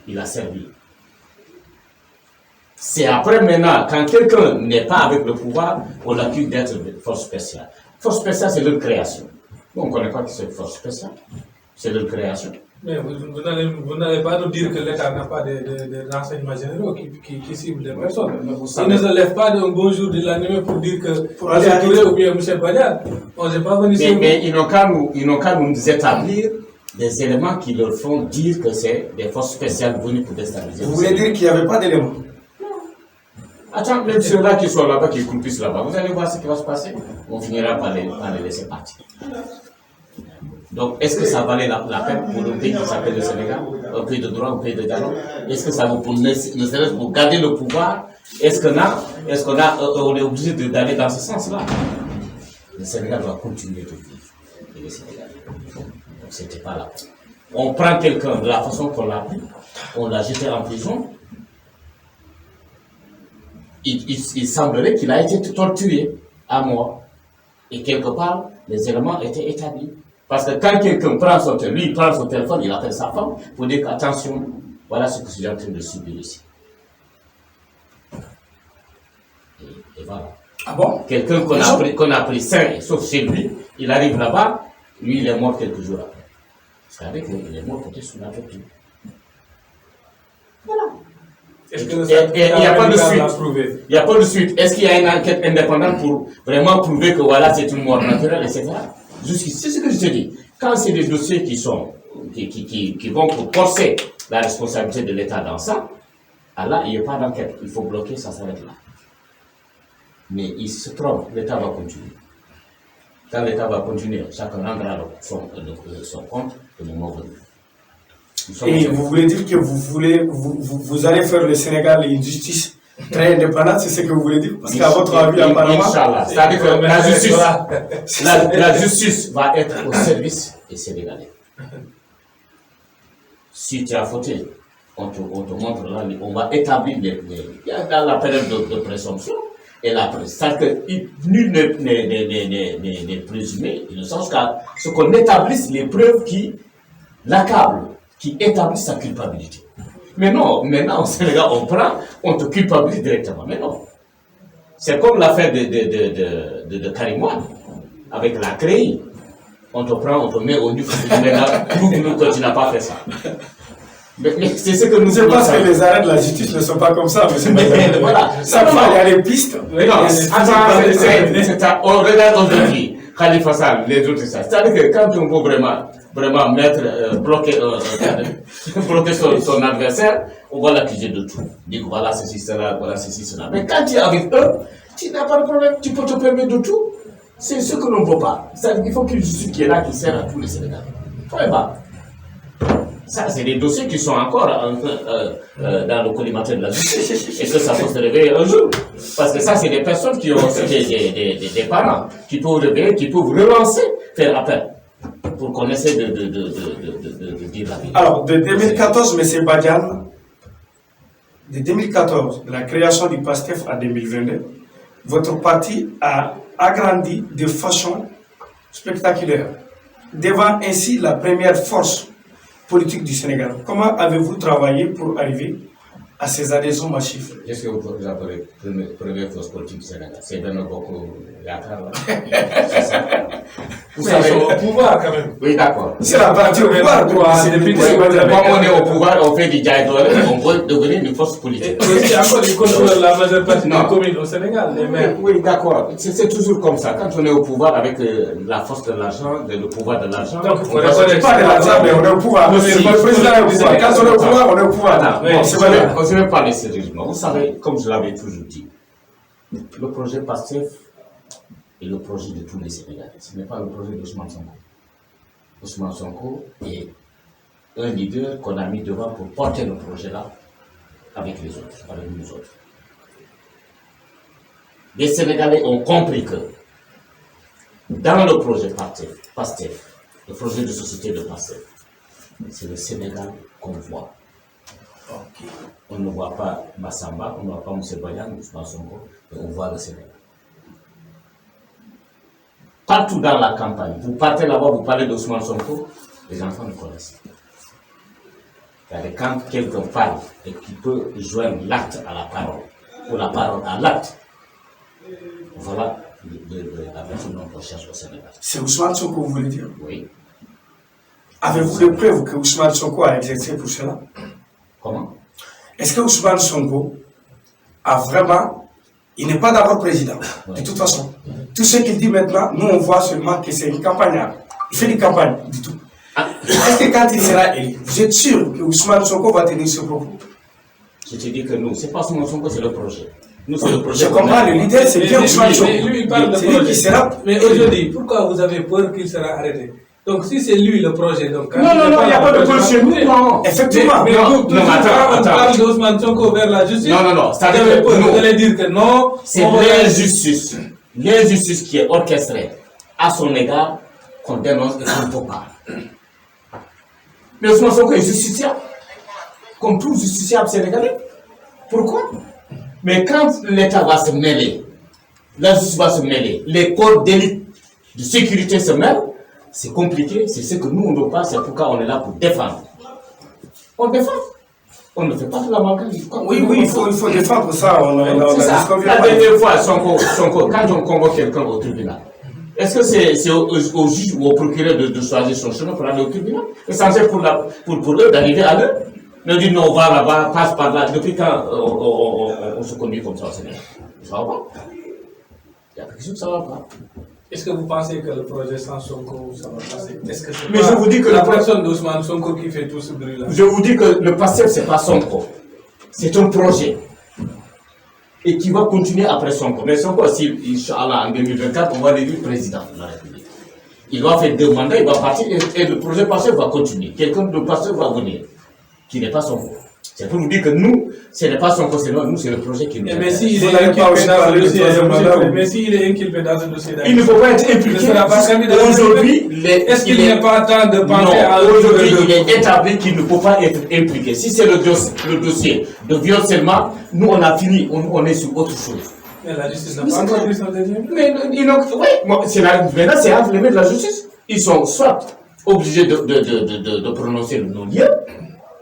Il a servi. C'est après maintenant, quand quelqu'un n'est pas avec le pouvoir, on l'accuse d'être force spéciale. Force spéciale, c'est leur création. Nous, on ne connaît pas que c'est force spéciale. C'est leur création. Mais vous n'allez pas nous dire que l'État n'a pas de renseignements généraux qui ciblent des personnes. Il ne se lève pas d'un bon jour de l'année pour dire que pour aller Touré ou bien M. Badian, on n'est pas venu sur mais ils n'ont qu'à nous établir des éléments qui leur font dire que c'est des forces spéciales venues pour déstabiliser. Vous voulez dire qu'il n'y avait pas d'éléments? Attends, même ceux-là qui sont là-bas, qui croupissent là-bas, vous allez voir ce qui va se passer. On finira par les laisser partir. Donc, est-ce que ça valait la peine pour un pays qui s'appelle le Sénégal, un pays de droit, un pays de dialogue? Est-ce que ça vous ne serait-ce pour garder le pouvoir? Est-ce qu'on est obligé d'aller dans ce sens-là? Le Sénégal doit continuer de vivre. Et le Sénégal. Donc, c'était pas la peine. On prend quelqu'un de la façon qu'on l'a pris, on l'a jeté en prison. Il semblerait qu'il a été torturé à mort. Et quelque part, les éléments étaient établis. Parce que quand quelqu'un prend son téléphone, lui il prend son téléphone, il appelle sa femme pour dire attention, voilà ce que je suis en train de subir ici. Et voilà. Ah bon? Quelqu'un qu'on a pris sain, sauf chez lui, il arrive là-bas, lui il est mort quelques jours après. C'est-à-dire qu'il est mort peut-être sous la torture. Voilà. Il n'y a pas de suite. Il n'y a pas de suite. Est-ce qu'il y a une enquête indépendante pour vraiment prouver que voilà, c'est une mort naturelle, etc. Jusqu'ici, c'est ce que je te dis. Quand c'est des dossiers qui vont pour forcer la responsabilité de l'État dans ça, là, il n'y a pas d'enquête. Il faut bloquer, ça s'arrête là. Mais il se trompe, l'État va continuer. Quand l'État va continuer, chacun rendra son compte le moment venu. Et vous voulez dire que vous allez faire le Sénégal une justice très indépendante, c'est ce que vous voulez dire? Parce qu'à votre avis, apparemment... Inch'Allah. C'est-à-dire que la justice va être au service des Sénégalais. Si tu as fauté, on te montre là, on va établir dans la période de présomption et la presse. C'est-à-dire que nul n'est présumé, dans le sens qu'à ce qu'on établisse les preuves qui l'accablent, qui établissent sa culpabilité. Mais non, maintenant au Sénégal, on te culpabilise directement. Mais non. C'est comme l'affaire de Karim Wade. avec la CREI, on te prend, on te met au niveau maintenant, que tu n'as pas fait ça. Mais c'est ce que nous c'est parce que les arrêts de la justice ne sont pas comme ça, mais voilà. Ça va, il y a des pistes. Oui, non, on regarde aujourd'hui, Khalifa Sall, les autres, ça. C'est-à-dire que quand on veut vraiment mettre, bloquer son adversaire, on va l'accuser de tout. Dire voilà ceci, cela, voilà ceci, cela. Mais quand tu es avec eux, tu n'as pas de problème, tu peux te permettre de tout. C'est ce que l'on ne veut pas. Il faut qu'il y ait une justice qui est là, qui sert à tous les Sénégalais. Point barre. Ça, c'est des dossiers qui sont encore dans le collimateur de la justice. Et que ça peut se réveiller un jour. Parce que ça, c'est des personnes qui ont des parents qui peuvent réveiller, qui peuvent relancer, faire appel. Pour qu'on essaie de dire la vie. Alors, de 2014, M. Badian, de 2014, de la création du PASTEF à 2022, votre parti a agrandi de façon spectaculaire, devant ainsi la première force politique du Sénégal. Comment avez-vous travaillé pour arriver à ces adhésions massives? Qu'est-ce que vous appelez première force politique du Sénégal? C'est Benno Bokk Yaakaar, là. C'est ça. Vous savez, au pouvoir quand même. Oui, d'accord. C'est la partie au pouvoir. Quand on est au pouvoir, on fait du dialogue, on peut devenir une force politique. C'est encore du contrôle la majeure partie des communes au Sénégal, les maires. Oui, d'accord. C'est toujours comme ça. Quand on est au pouvoir avec la force de l'argent, le pouvoir de l'argent. Donc, on n'est pas de l'argent, mais on est au pouvoir. Le président est au pouvoir. Quand on est au pouvoir, on est au pouvoir. On ne se met pas les sérieusement. Vous savez, comme je l'avais toujours dit, le projet PASTEF est le projet de tous les Sénégalais. Ce n'est pas le projet d'Ousmane Sonko. Ousmane Sonko est un leader qu'on a mis devant pour porter le projet-là avec les autres, avec nous autres. Les Sénégalais ont compris que dans le projet PASTEF, le projet de société de PASTEF, c'est le Sénégal qu'on voit. Okay. On ne voit pas Massamba, on ne voit pas M. Badian, Ousmane Sonko, mais on voit le Sénégal. Partout dans la campagne, vous partez là-bas, vous parlez d'Ousmane Sonko, les enfants ne connaissent pas. C'est-à-dire quand quelqu'un parle et qu'il peut joindre l'acte à la parole, ou la parole à l'acte, voilà la personne qu'on recherche au Sénégal. C'est Ousmane Sonko, vous voulez dire? Oui. Avez-vous des preuves que Ousmane Sonko a exercé pour cela? Comment? Est-ce que Ousmane Sonko a vraiment... Il n'est pas d'abord président, de toute façon. Tout ce qu'il dit maintenant, nous on voit seulement que c'est une campagne. Il fait une campagne, du tout. Est-ce que quand il sera élu, vous êtes sûr que Ousmane Sonko va tenir ce propos? Je te dis que nous, c'est pas Ousmane Sonko, c'est le projet. Nous, c'est le projet. Je comprends, le leader, c'est bien Ousmane Sonko. Lui, il parle de projet. Mais aujourd'hui, pourquoi vous avez peur qu'il sera arrêté? Donc si c'est lui le projet, donc... Non, il n'y a pas de projet chez nous, non. Effectivement. Mais vous, on parle d'Ousmane Sonko vers la justice. Non. Vous allez dire que non. C'est l'injustice qui est orchestrée à son égard qu'on dénonce et qu'on ne peut pas. Mais Ousmane Sonko est justiciable, comme tout justiciable sénégalais. Pourquoi? Mais quand l'État va se mêler, la justice va se mêler, les codes d'élite de sécurité se mêlent, c'est compliqué, c'est ce que nous on ne veut pas, c'est pourquoi on est là pour défendre. On défend. On ne fait pas de la manquance. Oui, il faut défendre ça. C'est ça. La dernière fois, Sonko, quand on convoque quelqu'un au tribunal, est-ce que c'est au juge ou au procureur de choisir son chemin pour aller au tribunal? Et c'est pour eux d'arriver à l'heure. Ne dire non, on va là-bas, passe par là. Depuis quand on se conduit comme ça au Sénégal? Ça va pas. Il y a quelque chose que ça va pas. Est-ce que vous pensez que le projet sans Sonko, ça va passer? Est-ce que c'est je vous dis que la personne d'Ousmane Sonko qui fait tout ce bruit-là? Je vous dis que le PASTEF, ce n'est pas Sonko. C'est un projet. Et qui va continuer après Sonko. Mais Sonko, si, Inch'Allah, en 2024, on va l'élire président de la République. Il va faire 2 mandats, il va partir et le projet PASTEF va continuer. Quelqu'un de PASTEF va venir, qui n'est pas Sonko. C'est pour vous dire que nous, ce n'est pas Sonko, c'est nous, c'est le projet qui nous intéresse. Mais s'il est inculpé dans un dossier, il ne faut pas être impliqué. Aujourd'hui, est-ce qu'il n'est pas temps de penser à... Aujourd'hui, il est établi qu'il ne peut pas être impliqué. Si c'est le dossier de viol seulement, nous on a fini, on est sur autre chose. Mais la justice n'a pas encore pris son deuxième. Mais maintenant c'est entre les mains de la justice. Ils sont soit obligés de prononcer le non-lieu,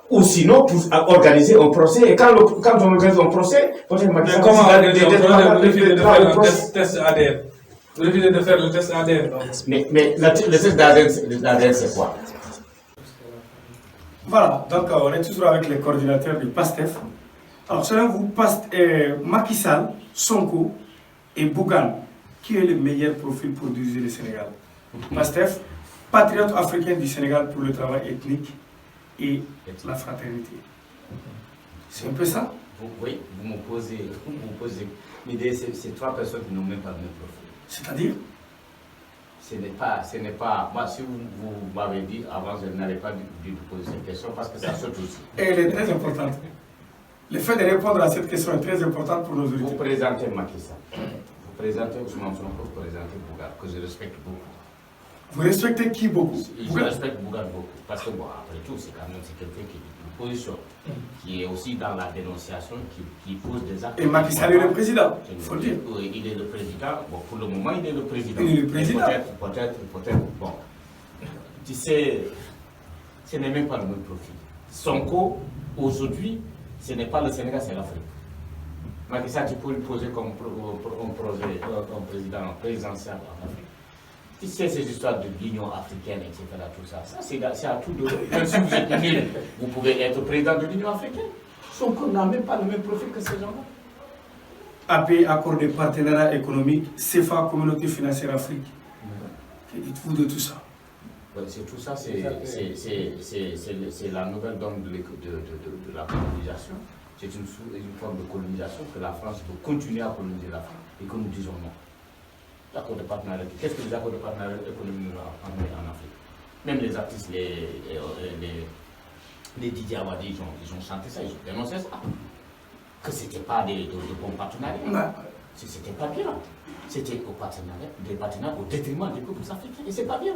ou sinon pour organiser un procès. Et quand on organise un procès, comment organiser un procès? Test ADN. Refuser de faire le test ADN. Mais le test d'ADN, c'est quoi? Voilà, donc on est toujours avec les coordinateurs du PASTEF. Alors selon vous, Macky Sall, Sonko et Bougane, qui est le meilleur profil pour diriger le Sénégal? PASTEF, patriote africain du Sénégal pour le travail ethnique et la fraternité. C'est un peu ça? Oui, vous me posez. L'idée, c'est trois personnes qui n'ont même pas le même profil. C'est-à-dire? Ce n'est pas. Moi, si vous m'avez dit avant, je n'allais pas dû vous poser cette question parce que ça saute aussi. Et elle est très importante. Le fait de répondre à cette question est très important pour nos auditeurs. Vous présentez Macky Sall, vous présentez Ousmane Sonko, vous présentez Bougane, que je respecte beaucoup. Vous respectez qui beaucoup? Je respecte Bougane beaucoup, parce que bon, après tout, c'est quand même quelqu'un qui est une position, qui est aussi dans la dénonciation, qui pose des actes. Et Macky Sall est le président, il faut le dire. Oui, il est le président. Bon, pour le moment, il est le président. Il est le président. Peut-être, bon. Tu sais, ce n'est même pas le même profil. Sonko, aujourd'hui, ce n'est pas le Sénégal, c'est l'Afrique. Macky Sall, tu peux le poser comme un président présidentiel en Afrique. Tu sais, ces histoires de l'Union africaine, etc., tout ça, c'est à tout de... Même si vous êtes nul, vous pouvez être président de l'Union africaine. Sonko n'a même pas le même profil que ces gens-là. AP, accord de partenariat économique, CFA, Communauté financière Afrique. Que dites-vous de tout ça? C'est tout ça, c'est la nouvelle donne de la colonisation. C'est une forme de colonisation que la France veut continuer à coloniser l'Afrique et que nous disons non. L'accord de partenariat, qu'est-ce que les accords de partenariat économique nous ont amené en Afrique? Même les artistes, les Didier Awadi, ils ont chanté ça, ils ont dénoncé ça. Que ce n'était pas de bons partenariats. C'était pas bien. C'était des partenariats au détriment des peuples africains. Et c'est pas bien.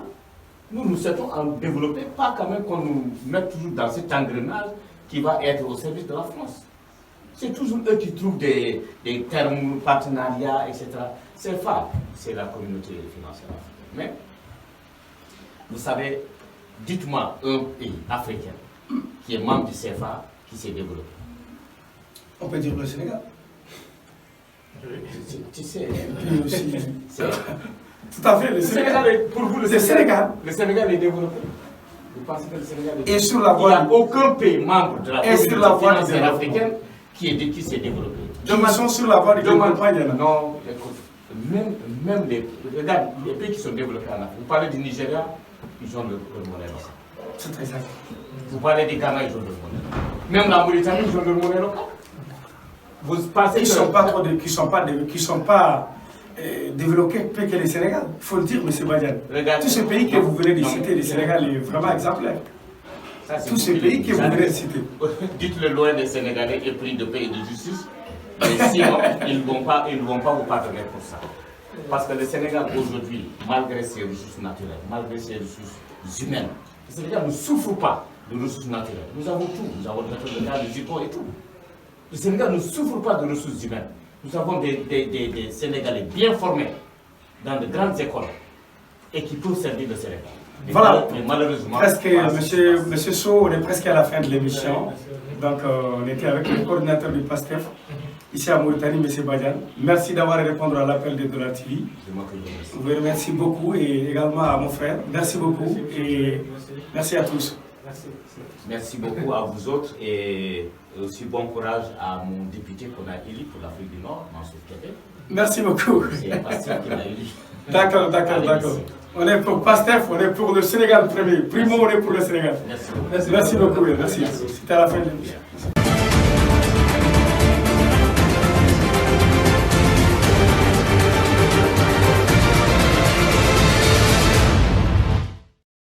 Nous souhaitons en développer, pas quand même qu'on nous mette toujours dans cet engrenage qui va être au service de la France. C'est toujours eux qui trouvent des termes, partenariats, etc. C'est FA, c'est la communauté financière africaine. Mais, vous savez, dites-moi un pays africain qui est membre du CFA qui s'est développé. On peut dire le Sénégal. Tu sais, tout à fait, le Sénégal. Pour vous, le Sénégal. Le Sénégal est développé. Vous pensez que le Sénégal est développé? Et sur la voie. Il n'y a aucun pays membre de la communauté financière africaine qui s'est développé. Ils sont sur la voie du développement. Non, écoute, même regarde, les pays qui sont développés en Afrique. Vous parlez du Nigeria, ils ont leur monnaie locale. C'est très simple. Vous parlez du Ghana, ils ont leur monnaie locale. Même la Mauritanie, ils ont leur monnaie locale. Vous pensez qu'ils ne sont pas développés que le Sénégal. Il faut le dire, M. Badiane. Tous ces pays que vous venez de citer, le Sénégal est vraiment exemplaire. Tous ces pays que vous venez de citer. Dites-le loin des Sénégalais épris de paix et de justice. Mais sinon, ils ne vont pas vous pardonner pour ça. Parce que le Sénégal aujourd'hui, malgré ses ressources naturelles, malgré ses ressources humaines, le Sénégal ne souffre pas de ressources naturelles. Nous avons tout. Nous avons le pétrole, le gaz, le zircon et tout. Le Sénégal ne souffre pas de ressources humaines. Nous avons des Sénégalais bien formés dans de grandes écoles et qui peuvent servir le Sénégal. Voilà, mais malheureusement, presque, monsieur Sow, on est presque à la fin de l'émission. Donc, on était avec le coordinateur du PASTEF, ici à Mauritanie, M. Badiane. Merci d'avoir répondu à l'appel de Dollar TV. Je vous remercie beaucoup et également à mon frère. Merci beaucoup et merci à tous. Merci beaucoup à vous autres et aussi bon courage à mon député qu'on a élu pour l'Afrique du Nord, Mansour Kébé. Merci beaucoup. C'est Pasteur qui l'a élu. D'accord. On est pour PASTEF, on est pour le Sénégal premier. Primo, on est pour le Sénégal. Merci beaucoup. Merci beaucoup. Merci. C'était à la fin de l'émission.